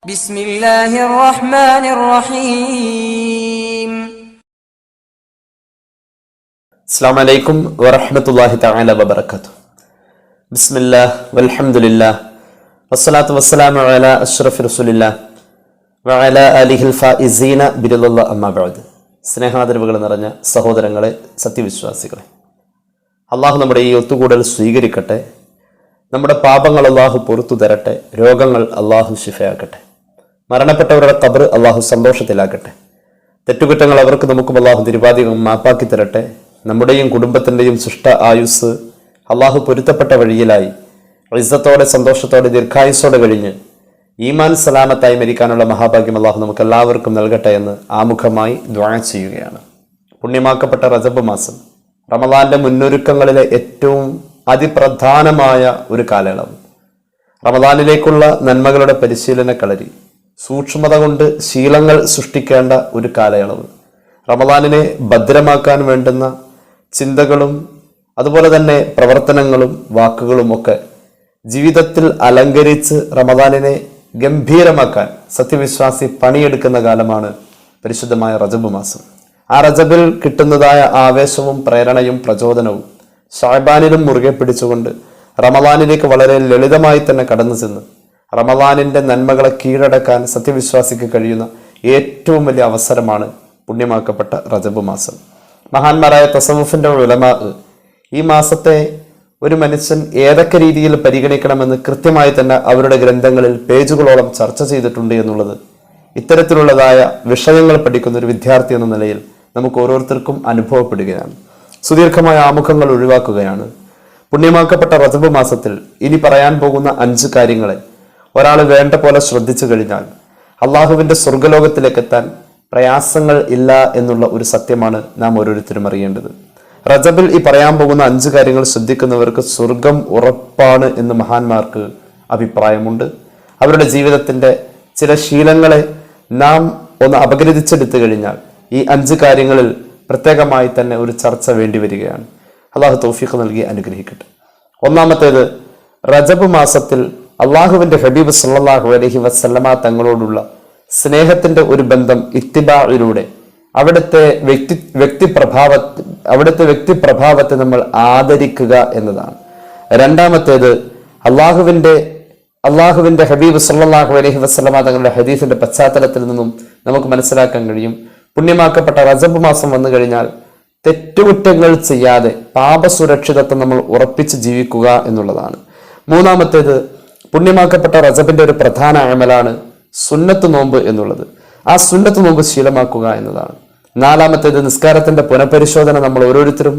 بسم الله الرحمن الرحيم. السلام عليكم ورحمة الله تعالى وبركاته. بسم الله والحمد لله والصلاة والسلام على أشرف رسول الله وعلى آله الفائزين برضا الله أما بعد. സ്നേഹാദരവുകൾ നിറഞ്ഞ സഹോദരങ്ങളെ, സത്യവിശ്വാസികളെ, അള്ളാഹു നമ്മുടെ ഈ ഒത്തുകൂടൽ സ്വീകരിക്കട്ടെ. നമ്മുടെ പാപങ്ങൾ അള്ളാഹു പുറത്തു തരട്ടെ. രോഗങ്ങൾ അള്ളാഹു ശിഫയാക്കട്ടെ. മരണപ്പെട്ടവരുടെ ഖബർ അള്ളാഹു സന്തോഷത്തിലാക്കട്ടെ. തെറ്റുകുറ്റങ്ങൾ അവർക്കും നമുക്കും അള്ളാഹു നിരുപാധികം മാപ്പാക്കി തരട്ടെ. നമ്മുടെയും കുടുംബത്തിൻ്റെയും സൃഷ്ട ആയുസ് അള്ളാഹു പൊരുത്തപ്പെട്ട വഴിയിലായി ഇസ്സത്തോടെ സന്തോഷത്തോടെ ദീർഘായുസ്സോടെ കഴിഞ്ഞ് ഈമാൻ സലാമത്തായി മരിക്കാനുള്ള മഹാഭാഗ്യം അള്ളാഹു നമുക്ക് എല്ലാവർക്കും നൽകട്ടെ എന്ന് ആമുഖമായി ദുആ ചെയ്യുകയാണ്. പുണ്യമാക്കപ്പെട്ട റജബ് മാസം, റമദാന്റെ മുന്നൊരുക്കങ്ങളിലെ ഏറ്റവും അതിപ്രധാനമായ ഒരു കാലയളവ്. റമദാനിലേക്കുള്ള നന്മകളുടെ പരിശീലന കളരി, സൂക്ഷ്മത കൊണ്ട് ശീലങ്ങൾ സൃഷ്ടിക്കേണ്ട ഒരു കാലയളവ്. റമദാനിനെ ഭദ്രമാക്കാൻ വേണ്ടുന്ന ചിന്തകളും അതുപോലെ തന്നെ പ്രവർത്തനങ്ങളും വാക്കുകളും ഒക്കെ ജീവിതത്തിൽ അലങ്കരിച്ച് റമദാനിനെ ഗംഭീരമാക്കാൻ സത്യവിശ്വാസി പണിയെടുക്കുന്ന കാലമാണ് പരിശുദ്ധമായ റജബ് മാസം. ആ റജബിൽ കിട്ടുന്നതായ ആവേശവും പ്രേരണയും പ്രചോദനവും ഷഅബാനിലും മുറുകെ പിടിച്ചുകൊണ്ട് റമദാനിലേക്ക് വളരെ ലളിതമായി തന്നെ കടന്നു ചെന്ന് റമദാനിന്റെ നന്മകളെ കീഴടക്കാൻ സത്യവിശ്വാസിക്ക് കഴിയുന്ന ഏറ്റവും വലിയ അവസരമാണ് പുണ്യമാക്കപ്പെട്ട റജബ് മാസം. മഹാന്മാരായ തസവുഫിന്റെ ഉലമാ ഈ മാസത്തെ ഒരു മനുഷ്യൻ ഏതൊക്കെ രീതിയിൽ പരിഗണിക്കണമെന്ന് കൃത്യമായി തന്നെ അവരുടെ ഗ്രന്ഥങ്ങളിൽ പേജുകളോളം ചർച്ച ചെയ്തിട്ടുണ്ട് എന്നുള്ളത് ഇത്തരത്തിലുള്ളതായ വിഷയങ്ങൾ പഠിക്കുന്ന ഒരു വിദ്യാർത്ഥി എന്ന നിലയിൽ നമുക്ക് ഓരോരുത്തർക്കും അനുഭവപ്പെടുകയാണ്. സുദീർഘമായ ആമുഖങ്ങൾ ഒഴിവാക്കുകയാണ്. പുണ്യമാക്കപ്പെട്ട റജബ് മാസത്തിൽ ഇനി പറയാൻ പോകുന്ന 5 കാര്യങ്ങളെ ഒരാൾ വേണ്ട പോലെ ശ്രദ്ധിച്ചു കഴിഞ്ഞാൽ അള്ളാഹുവിന്റെ സ്വർഗലോകത്തിലേക്ക് എത്താൻ പ്രയാസങ്ങൾ ഇല്ല എന്നുള്ള ഒരു സത്യമാണ് നാം ഓരോരുത്തരും അറിയേണ്ടത്. റജബിൽ ഈ പറയാൻ പോകുന്ന 5 കാര്യങ്ങൾ ശ്രദ്ധിക്കുന്നവർക്ക് സ്വർഗം ഉറപ്പാണ് എന്ന് മഹാന്മാർക്ക് അഭിപ്രായമുണ്ട്. അവരുടെ ജീവിതത്തിന്റെ ചില ശീലങ്ങളെ നാം ഒന്ന് അപഗ്രഥിച്ചെടുത്തു കഴിഞ്ഞാൽ ഈ 5 കാര്യങ്ങളിൽ പ്രത്യേകമായി തന്നെ ഒരു ചർച്ച വേണ്ടി വരികയാണ്. അള്ളാഹു തൗഫീഖ് നൽകി അനുഗ്രഹിക്കട്ടെ. ഒന്നാമത്തേത്, റജബ് മാസത്തിൽ അള്ളാഹുവിന്റെ ഹബീബ് സല്ലല്ലാഹു അലൈഹി വസല്ലമ തങ്ങളോടുള്ള സ്നേഹത്തിന്റെ ഒരു ബന്ധം ഇത്തിബാഇലൂടെ അവിടുത്തെ വ്യക്തിപ്രഭാവത്തെ നമ്മൾ ആദരിക്കുക എന്നതാണ്. രണ്ടാമത്തേത്, അള്ളാഹുവിന്റെ ഹബീബ് സല്ലല്ലാഹു അലൈഹി വസല്ലമ തങ്ങളുടെ ഹദീസിന്റെ പശ്ചാത്തലത്തിൽ നിന്നും നമുക്ക് മനസ്സിലാക്കാൻ കഴിയും, പുണ്യമാക്കപ്പെട്ട റജബ് മാസം വന്നു കഴിഞ്ഞാൽ തെറ്റുകുറ്റങ്ങൾ ചെയ്യാതെ പാപസുരക്ഷിതത്വം നമ്മൾ ഉറപ്പിച്ച് ജീവിക്കുക എന്നുള്ളതാണ്. മൂന്നാമത്തേത്, പുണ്യമാക്കപ്പെട്ട റജബിന്റെ ഒരു പ്രധാന അമലാണ് സുന്നത്ത് നോമ്പ് എന്നുള്ളത്. ആ സുന്നത്ത് നോമ്പ് ശീലമാക്കുക എന്നതാണ്. നാലാമത്തേത്, നിസ്കാരത്തിന്റെ പുനഃപരിശോധന നമ്മൾ ഓരോരുത്തരും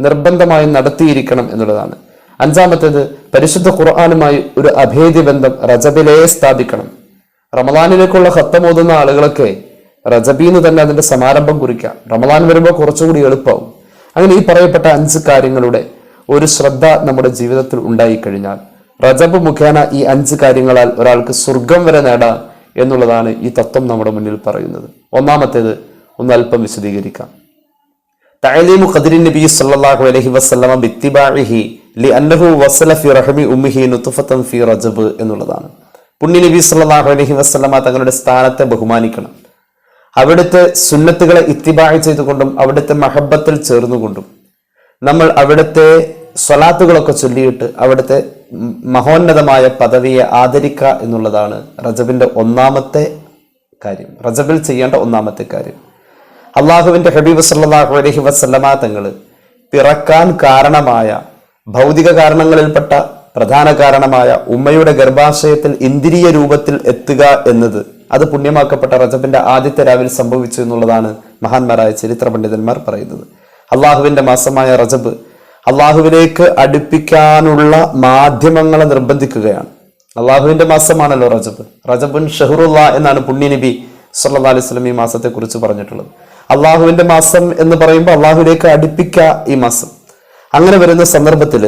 നിർബന്ധമായും നടത്തിയിരിക്കണം എന്നുള്ളതാണ്. അഞ്ചാമത്തേത്, പരിശുദ്ധ ഖുർആനുമായി ഒരു അഭേദ്യ ബന്ധം റജബിലേ സ്ഥാപിക്കണം. റമദാനിലേക്കുള്ള ഖത്തം ഓതുന്ന ആളുകളൊക്കെ റജബീന്ന് തന്നെ അതിന്റെ സമാരംഭം കുറിക്കാം. റമദാൻ വരുമ്പോൾ കുറച്ചുകൂടി എളുപ്പമാവും. അങ്ങനെ ഈ പറയപ്പെട്ട 5 കാര്യങ്ങളുടെ ഒരു ശ്രദ്ധ നമ്മുടെ ജീവിതത്തിൽ ഉണ്ടായിക്കഴിഞ്ഞാൽ റജബ് മുഖേന ഈ 5 കാര്യങ്ങളാൽ ഒരാൾക്ക് സ്വർഗം വരെ നേടാം എന്നുള്ളതാണ് ഈ തത്വം നമ്മുടെ മുന്നിൽ പറയുന്നത്. ഒന്നാമത്തേത് ഒന്ന് അല്പം വിശദീകരിക്കാം. തഅലീമു ഖദ്രി നബി സല്ലല്ലാഹു അലൈഹി വസല്ലമ ബിത്തിബാഇഹി ലിഅന്നഹു വസല ഫി റഹമി ഉമ്മിഹി നുത്ഫതൻ ഫി റജബ് എന്നുള്ളതാണ്. പുണ്യ നബി സല്ലല്ലാഹു അലൈഹി വസല്ലമ തങ്ങളുടെ സ്ഥാനത്തെ ബഹുമാനിക്കണം. അവിടുത്തെ സുന്നത്തുകളെ ഇത്തിബാഇ ചെയ്തുകൊണ്ടും അവിടുത്തെ മഹബ്ബത്തിൽ ചേർന്നുകൊണ്ടും നമ്മൾ അവിടുത്തെ സ്വലാത്തുകളൊക്കെ ചൊല്ലിയിട്ട് അവിടുത്തെ മഹോന്നതമായ പദവിയെ ആദരിക്കുക എന്നുള്ളതാണ് റജബിന്റെ ഒന്നാമത്തെ കാര്യം, റജബിൽ ചെയ്യേണ്ട ഒന്നാമത്തെ കാര്യം. അള്ളാഹുവിന്റെ ഹബീബ് സല്ലല്ലാഹു അലൈഹി വസല്ലമ തങ്ങൾ പിറക്കാൻ കാരണമായ ഭൗതിക കാരണങ്ങളിൽപ്പെട്ട പ്രധാന കാരണമായ ഉമ്മയുടെ ഗർഭാശയത്തിൽ ഇന്ദ്രിയ രൂപത്തിൽ എത്തുക എന്നത് അത് പുണ്യമാക്കപ്പെട്ട റജബിന്റെ ആദ്യത്തെ രാവിൽ സംഭവിച്ചു എന്നുള്ളതാണ് മഹാന്മാരായ ചരിത്ര പണ്ഡിതന്മാർ പറയുന്നത്. അള്ളാഹുവിന്റെ മാസമായ റജബ് അള്ളാഹുവിലേക്ക് അടുപ്പിക്കാനുള്ള മാധ്യമങ്ങളെ നിർബന്ധിക്കുകയാണ്. അള്ളാഹുവിന്റെ മാസമാണല്ലോ റജബ്. റജബുൻ ഷഹ്റുല്ലാ എന്നാണ് പുണ്യ നബി സല്ലല്ലാഹു അലൈഹി വസല്ലം ഈ മാസത്തെ കുറിച്ച് പറഞ്ഞിട്ടുള്ളത്. അള്ളാഹുവിന്റെ മാസം എന്ന് പറയുമ്പോൾ അള്ളാഹുവിലേക്ക് അടുപ്പിക്കുക ഈ മാസം. അങ്ങനെ വരുന്ന സന്ദർഭത്തിൽ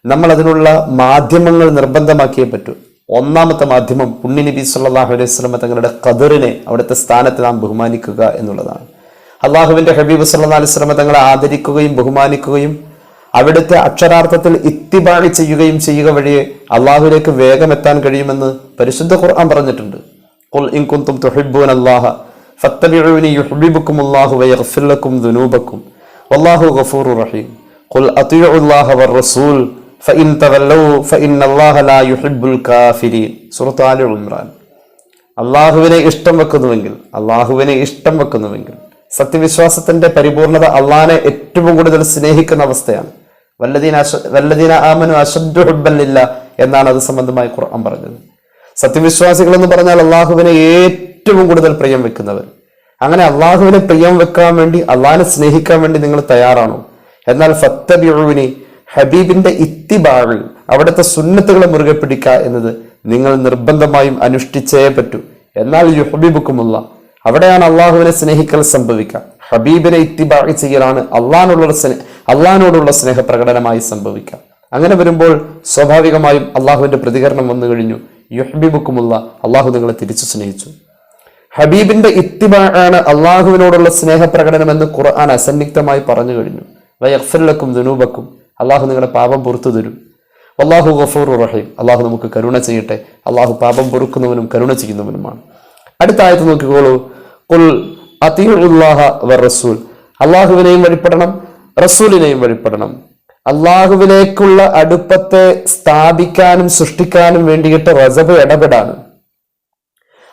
നമ്മൾ അതിനുള്ള മാധ്യമങ്ങൾ നിർബന്ധമാക്കിയേ പറ്റൂ. ഒന്നാമത്തെ മാധ്യമം പുണ്യ നബി സല്ലല്ലാഹു അലൈഹി വസല്ലം തങ്ങളുടെ ഖദറിനെ, അവിടുത്തെ സ്ഥാനത്തെ നാം ബഹുമാനിക്കുക എന്നുള്ളതാണ്. അള്ളാഹുവിന്റെ ഹബീബ് സല്ലല്ലാഹു അലൈഹി വസല്ലം തങ്ങളെ ആദരിക്കുകയും ബഹുമാനിക്കുകയും അവിടുത്തെ അക്ഷരാർത്ഥത്തിൽ ഇത്തിബാഇ ചെയ്യുകയും ചെയ്യുക വഴിയെ അള്ളാഹുവിലേക്ക് വേഗം എത്താൻ കഴിയുമെന്ന് പരിശുദ്ധ ഖുർആൻ പറഞ്ഞിട്ടുണ്ട്. ഖുൽ ഇൻ കുൻതും തുഹിബ്ബൂനല്ലാഹ ഫത്തബിഊനി യുഹ്ബിബുകുമുല്ലാഹു വയഗ്ഫിർ ലക്കും ദുനൂബക്കും വല്ലാഹു ഗഫൂറുർ റഹീം. ഖുൽ അത്തിഉല്ലാഹ വർ-റസൂൽ ഫഇൻ തവല്ലൂ ഫഇന്നല്ലാഹ ലാ യുഹിബ്ബുൽ കാഫിരീൻ. സൂറത്ത് ആലി ഇംറാൻ. അള്ളാഹുവിനെ ഇഷ്ടം വെക്കുന്നുവെങ്കിൽ സത്യവിശ്വാസത്തിന്റെ പരിപൂർണത അള്ളാഹിനെ ഏറ്റവും കൂടുതൽ സ്നേഹിക്കുന്ന അവസ്ഥയാണ്. വല്ലദീന ആമനു അശദ്ദു ഹുബ്ബൻ ലില്ലാഹ് എന്നാണ് അത് സംബന്ധമായി ഖുർആൻ പറഞ്ഞത്. സത്യവിശ്വാസികൾ എന്ന് പറഞ്ഞാൽ അള്ളാഹുവിനെ ഏറ്റവും കൂടുതൽ പ്രിയം വെക്കുന്നവർ. അങ്ങനെ അള്ളാഹുവിനെ പ്രിയം വെക്കാൻ വേണ്ടി, അള്ളാഹിനെ സ്നേഹിക്കാൻ വേണ്ടി നിങ്ങൾ തയ്യാറാണോ? എന്നാൽ ഫത്തബിഊനി, ഹബീബിന്റെ ഇത്തിബാഅ്, അവിടുത്തെ സുന്നത്തുകളെ മുറുകെ പിടിക്കുക എന്നത് നിങ്ങൾ നിർബന്ധമായും അനുഷ്ഠിച്ചേ പറ്റൂ. എന്നാൽ യുഹ്ബിബുക്കുമുല്ലാഹ്, അവിടെയാണ് അള്ളാഹുവിനെ സ്നേഹിക്കൽ സംഭവിക്കുക. ഹബീബിനെ ഇത്തിബാഅ് ചെയ്യലാണ് അള്ളാഹിനോടുള്ള സ്നേഹപ്രകടനമായി സംഭവിക്കുക. അങ്ങനെ വരുമ്പോൾ സ്വാഭാവികമായും അള്ളാഹുവിന്റെ പ്രതികരണം വന്നു കഴിഞ്ഞു. യുഹ്ബിബുക്കുമുല്ലാഹ്, അള്ളാഹു നിങ്ങളെ തിരിച്ചു സ്നേഹിച്ചു. ഹബീബിന്റെ ഇത്തിബാഅ് അള്ളാഹുവിനോടുള്ള സ്നേഹപ്രകടനം എന്ന് ഖുർആൻ അസന്നിഗ്ധമായി പറഞ്ഞു കഴിഞ്ഞു. വയഗ്ഫിർ ലക്കും ദുനൂബക്കും, അള്ളാഹു നിങ്ങളുടെ പാപം പുറത്തു തരും. വല്ലാഹു ഗഫൂറുർ റഹീം, അള്ളാഹു നമുക്ക് കരുണ ചെയ്യട്ടെ. അള്ളാഹു പാപം പൊറുക്കുന്നവനും കരുണ ചെയ്യുന്നവനുമാണ്. അടുത്ത ആയത്ത് നോക്കിക്കോളൂ. ഖുൽ അത്തിഉല്ലാഹ വർ-റസൂൽ, അള്ളാഹുവിനെയും വഴിപ്പെടണം, റസൂലിനെയും വഴിപ്പെടണം. അള്ളാഹുവിലേക്കുള്ള അടുപ്പത്തെ സ്ഥാപിക്കാനും സൃഷ്ടിക്കാനും വേണ്ടിയിട്ട് റസബ് ഇടപെടാനും.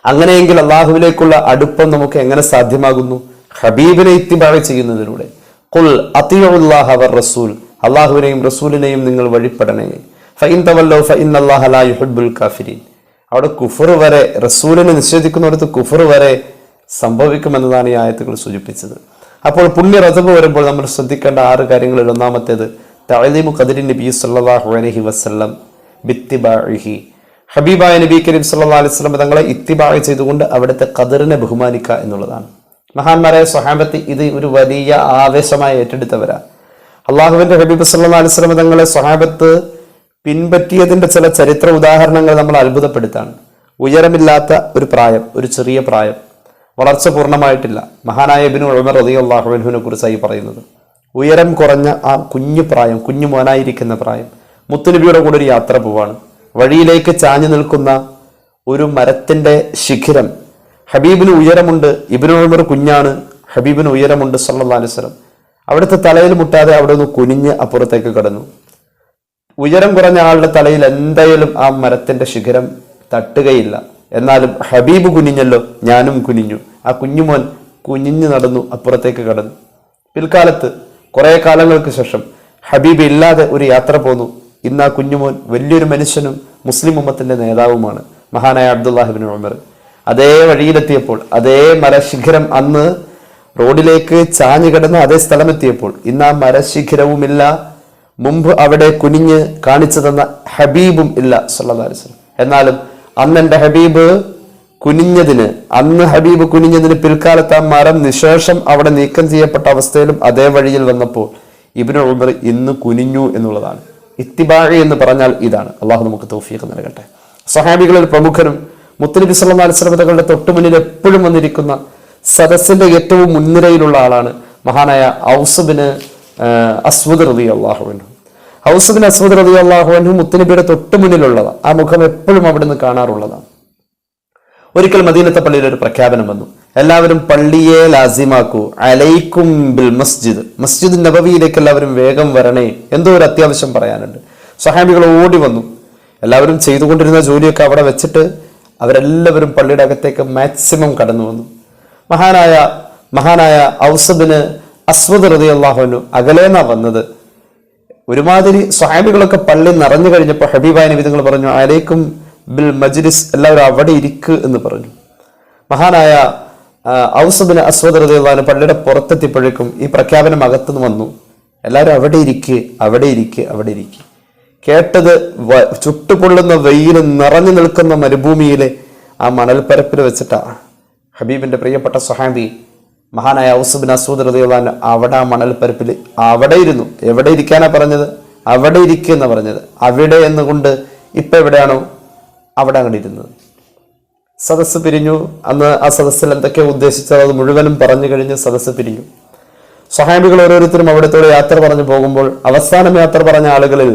അങ്ങനെയെങ്കിൽ അള്ളാഹുവിലേക്കുള്ള അടുപ്പം നമുക്ക് എങ്ങനെ സാധ്യമാകുന്നു? ഹബീബിനെ ഇത്തിബാഅ് ചെയ്യുന്നതിലൂടെ. ഖുൽ അത്തിഉല്ലാഹ വർ-റസൂൽ, അള്ളാഹുവിനെയും റസൂലിനെയും നിങ്ങൾ വഴിപ്പെടണേ. ഫഇൻ തവല്ലൂ ഫഇന്നല്ലാഹ ലാ യുഹിബ്ബുൽ കാഫിരീൻ. അവിടെ കുഫർ വരെ, റസൂലിനെ നിഷേധിക്കുന്നിടത്ത് കുഫർ വരെ സംഭവിക്കുമെന്നതാണ് ഈ ആയത്തുകൾ സൂചിപ്പിച്ചത്. അപ്പോൾ പുണ്യ റജബ് വരുമ്പോൾ നമ്മൾ ശ്രദ്ധിക്കേണ്ട 6 കാര്യങ്ങളിൽ ഒന്നാമത്തേത് തഅലീമു ഖദ്രി നബി സല്ലല്ലാഹു അലൈഹി വസല്ലം ബിത്തിബാഇഹി, ഹബീബായ നബി കരീം സല്ലല്ലാഹു അലൈഹി വസല്ലം തങ്ങളെ ഇത്തിബാഅ് ചെയ്തുകൊണ്ട് അവിടുത്തെ ഖദറിനെ ബഹുമാനിക്കുക എന്നുള്ളതാണ്. മഹാന്മാരായ സ്വഹാബത്ത് ഇത് ഒരു വലിയ ആവേശമായി ഏറ്റെടുത്തവരാ. അള്ളാഹുവിന്റെ ഹബീബ് സല്ലല്ലാഹു അലൈഹി വസല്ലം തങ്ങളെ സ്വഹാബത്ത് പിൻപറ്റിയതിന്റെ ചില ചരിത്ര ഉദാഹരണങ്ങൾ നമ്മൾ അത്ഭുതപ്പെടുത്താണ്. ഉയരമില്ലാത്ത ഒരു പ്രായം, ഒരു ചെറിയ പ്രായം, വളർച്ച പൂർണ്ണമായിട്ടില്ല. മഹാനായ ഇബ്നു ഉമർ റളിയല്ലാഹു അൻഹുവിനെ കുറിച്ചായി പറയുന്നത്, ഉയരം കുറഞ്ഞ ആ കുഞ്ഞു പ്രായം, കുഞ്ഞു മോനായിരിക്കുന്ന പ്രായം, മുത്തുനബിയുടെ കൂടെ ഒരു യാത്ര പോവാണ്. വഴിയിലേക്ക് ചാഞ്ഞു നിൽക്കുന്ന ഒരു മരത്തിന്റെ ശിഖരം. ഹബീബിന് ഉയരമുണ്ട്, ഇബ്നു ഉമർ കുഞ്ഞാണ്, ഹബീബിന് ഉയരമുണ്ട് സല്ലല്ലാഹു അലൈഹി വസല്ലം. അവിടുത്തെ തലയിൽ മുട്ടാതെ അവിടെ നിന്ന് കുനിഞ്ഞ് അപ്പുറത്തേക്ക് കടന്നു. ഉയരം കുറഞ്ഞ ആളുടെ തലയിൽ എന്തായാലും ആ മരത്തിന്റെ ശിഖരം തട്ടുകയില്ല. എന്നാലും ഹബീബ് കുനിഞ്ഞല്ലോ, ഞാനും കുനിഞ്ഞു. ആ കുഞ്ഞുമോൻ കുനിഞ്ഞു നടന്നു, അപ്പുറത്തേക്ക് കടന്നു. പിൽക്കാലത്ത് കുറെ കാലങ്ങൾക്ക് ശേഷം ഹബീബ് ഇല്ലാതെ ഒരു യാത്ര പോന്നു. ഇന്ന് ആ കുഞ്ഞുമോൻ വലിയൊരു മനുഷ്യനും മുസ്ലിം ഉമ്മത്തിന്റെ നേതാവുമാണ്, മഹാനായ അബ്ദുല്ലാഹി ഇബ്നു ഉമർ. അതേ വഴിയിലെത്തിയപ്പോൾ, അതേ മരശിഖരം അന്ന് റോഡിലേക്ക് ചാഞ്ഞു കിടന്ന അതേ സ്ഥലമെത്തിയപ്പോൾ ഇന്ന് ആ മരശിഖരവുമില്ല, മുമ്പ് അവിടെ കുനിഞ്ഞ് കാണിച്ചു തന്ന ഹബീബും ഇല്ല സല്ലല്ലാഹു അലൈഹി വസല്ലം. എന്നാലും അന്ന് എന്റെ ഹബീബ് കുനിഞ്ഞതിന് പിൽക്കാലത്ത് ആ മരം നിശേഷം അവിടെ നീക്കം ചെയ്യപ്പെട്ട അവസ്ഥയിലും അതേ വഴിയിൽ വന്നപ്പോൾ ഇബ്നു ഉമർ ഇന്ന് കുനിഞ്ഞു എന്നുള്ളതാണ്. ഇത്തിബാഇ എന്ന് പറഞ്ഞാൽ ഇതാണ്. അള്ളാഹു നമുക്ക് തൗഫീഖ് നൽകട്ടെ. സ്വഹാബികളിൽ പ്രമുഖനും മുത്തുനബി സല്ലല്ലാഹു അലൈഹി വസല്ലം തങ്ങളുടെ തൊട്ടുമുന്നിൽ എപ്പോഴും വന്നിരിക്കുന്ന സദസ്സിന്റെ ഏറ്റവും മുൻനിരയിലുള്ള ആളാണ് മഹാനായ ഔസ് ബിൻ അസ്വദ് റളിയല്ലാഹു അൻഹു. ഔസ് ബിൻ അസ്വദ് റളിയല്ലാഹു അൻഹു മുത്തുനബിയുടെ തൊട്ടു മുന്നിലുള്ളതാണ്. ആ മുഖം എപ്പോഴും അവിടെ നിന്ന് കാണാറുള്ളതാണ്. ഒരിക്കൽ മദീനത്തെ പള്ളിയിൽ ഒരു പ്രഖ്യാപനം വന്നു, എല്ലാവരും പള്ളിയെ ലാസിമാക്കൂ, അലൈക്കും ബിൽ മസ്ജിദ്, മസ്ജിദ് നബവിയിലേക്ക് എല്ലാവരും വേഗം വരണേ, എന്തോ ഒരു അത്യാവശ്യം പറയാനുണ്ട്. സ്വഹാബികൾ ഓടി വന്നു. എല്ലാവരും ചെയ്തുകൊണ്ടിരുന്ന ജോലിയൊക്കെ അവിടെ വെച്ചിട്ട് അവരെല്ലാവരും പള്ളിയുടെ അകത്തേക്ക് മാക്സിമം കടന്നു വന്നു. മഹാനായ ഔസ് ബിൻ അസ്വദ് റളിയല്ലാഹു അൻഹു അകലേന്നാ വന്നത്. ഒരുമാതിരി സ്വഹാബികളൊക്കെ പള്ളി നിറഞ്ഞു കഴിഞ്ഞപ്പോൾ ഹബീബായ നബി തങ്ങൾ പറഞ്ഞു, അലൈക്കും ബിൽ മജ്ലിസ്, എല്ലാവരും അവിടെ ഇരിക്ക് എന്ന് പറഞ്ഞു. മഹാനായ ഔസ് ബിൻ അസ്വദ് റളിയല്ലാഹു അൻഹു പള്ളിയുടെ പുറത്തെത്തിയപ്പോഴേക്കും ഈ പ്രഖ്യാപനം അകത്തുനിന്ന് വന്നു, എല്ലാവരും അവിടെ ഇരിക്ക്, അവിടെ ഇരിക്ക്, അവിടെ ഇരിക്ക്. കേട്ടത് ചുട്ടുപൊള്ളുന്ന വെയിൽ നിറഞ്ഞു നിൽക്കുന്ന മരുഭൂമിയിലെ ആ മണൽപ്പരപ്പിൽ വെച്ചിട്ടാ ഹബീബിന്റെ പ്രിയപ്പെട്ട സ്വഹാബി മഹാനായ ഔസ് ബിൻ അസ്വദ് റളിയല്ലാഹു അൻഹു അവിടെ ആ മണൽപ്പരപ്പിൽ അവിടെ ഇരുന്നു. എവിടെ ഇരിക്കാനാ പറഞ്ഞത്? അവിടെ ഇരിക്കുന്ന പറഞ്ഞത്. അവിടെ എന്നുകൊണ്ട് ഇപ്പൊ എവിടെയാണോ അവിടെ അങ്ങോട്ട് ഇരുന്നത്. സദസ്സ് പിരിഞ്ഞു. അന്ന് ആ സദസ്സിൽ എന്തൊക്കെയോ ഉദ്ദേശിച്ചത് അത് മുഴുവനും പറഞ്ഞു കഴിഞ്ഞ് സദസ്സ് പിരിഞ്ഞു. സ്വഹാബികൾ ഓരോരുത്തരും അവിടത്തോടെ യാത്ര പറഞ്ഞു പോകുമ്പോൾ അവസാനം യാത്ര പറഞ്ഞ ആളുകളിൽ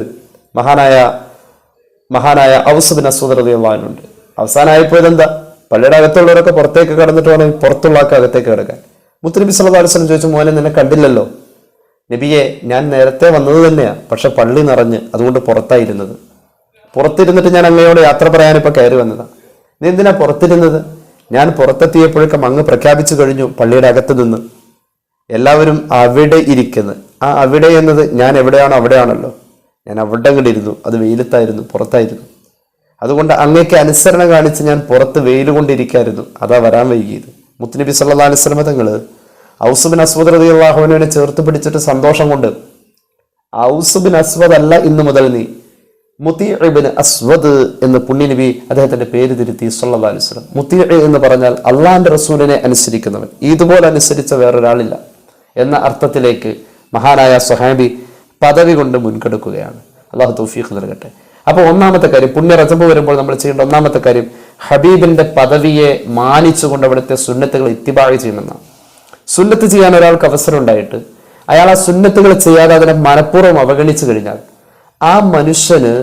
മഹാനായ ഔസ് ബിൻ അസ്വദ് റളിയല്ലാഹു അൻഹു ഉണ്ട്. അവസാനമായപ്പോയത് എന്താ? പള്ളിയുടെ അകത്തുള്ളവരൊക്കെ പുറത്തേക്ക് കടന്നിട്ട് വേണം പുറത്തുള്ള ആൾക്ക് അകത്തേക്ക് കിടക്കാൻ. മുത്തുനബി സല്ലല്ലാഹു അലൈഹി വസല്ലം ചോദിച്ചു, മോനെ നിന്നെ കണ്ടില്ലല്ലോ. നബിയെ, ഞാൻ നേരത്തെ വന്നത് തന്നെയാണ്, പക്ഷെ പള്ളി നിറഞ്ഞ്, അതുകൊണ്ട് പുറത്തായിരുന്നത്. പുറത്തിരുന്നിട്ട് ഞാൻ അങ്ങയോട് യാത്ര പറയാനിപ്പോൾ കയറി വന്നതാണ്. നീ എന്തിനാ പുറത്തിരുന്നത്? ഞാൻ പുറത്തെത്തിയപ്പോഴേക്കും അങ്ങ് പ്രഖ്യാപിച്ചു കഴിഞ്ഞു പള്ളിയുടെ അകത്ത് നിന്ന് എല്ലാവരും അവിടെ ഇരിക്കുന്നത്. ആ അവിടെ എന്നത് ഞാൻ എവിടെയാണോ അവിടെയാണല്ലോ. ഞാൻ അവിടെ അങ്ങോട്ട് ഇരുന്നു, അത് വെയിലത്തായിരുന്നു, പുറത്തായിരുന്നു. അതുകൊണ്ട് അങ്ങേക്ക് അനുസരണ കാണിച്ച് ഞാൻ പുറത്ത് വെയിൽ കൊണ്ടിരിക്കായിരുന്നു, അതാ വരാൻ വൈകിയത്. മുത്തുനബി സല്ലല്ലാഹു അലൈഹി വസല്ലം തങ്ങൾ ഔസ് ബിൻ അസ്വദ് റളിയല്ലാഹു അൻഹുവിനെ ചേർത്ത് പിടിച്ചിട്ട് സന്തോഷം കൊണ്ട്, ഔസ് ബിൻ അസ്വദ് അല്ല ഇന്ന് മുതൽ നീ മുതീ ഇബ്നു അസ്വദ് എന്ന് പുണ്യനബി അദ്ദേഹത്തിന്റെ പേര് തിരുത്തി സല്ലല്ലാഹു അലൈഹി വസല്ലം. മുതീ എന്ന് പറഞ്ഞാൽ അള്ളാഹിന്റെ റസൂലിനെ അനുസരിക്കുന്നവൻ, ഇതുപോലെ അനുസരിച്ച വേറൊരാളില്ല എന്ന അർത്ഥത്തിലേക്ക് മഹാനായ സ്വഹാബി പദവി കൊണ്ട് മുൻകെടുക്കുകയാണ്. അള്ളാഹു തൗഫീഖ് നൽകട്ടെ. അപ്പോൾ ഒന്നാമത്തെ കാര്യം, പുണ്യ റജബ് വരുമ്പോൾ നമ്മൾ ചെയ്യേണ്ട ഒന്നാമത്തെ കാര്യം ഹബീബിന്റെ പദവിയെ മാനിച്ചുകൊണ്ട് അവിടുത്തെ സുന്നത്തുകൾ ഇത്തിബാഴ് ചെയ്യണമെന്നാണ്. സുന്നത്ത് ചെയ്യാൻ ഒരാൾക്ക് അവസരം ഉണ്ടായിട്ട് അയാൾ ആ സുന്നത്തുകൾ ചെയ്യാതെ അതിനെ മനഃപൂർവ്വം അവഗണിച്ചു കഴിഞ്ഞാൽ ആ മനുഷ്യന്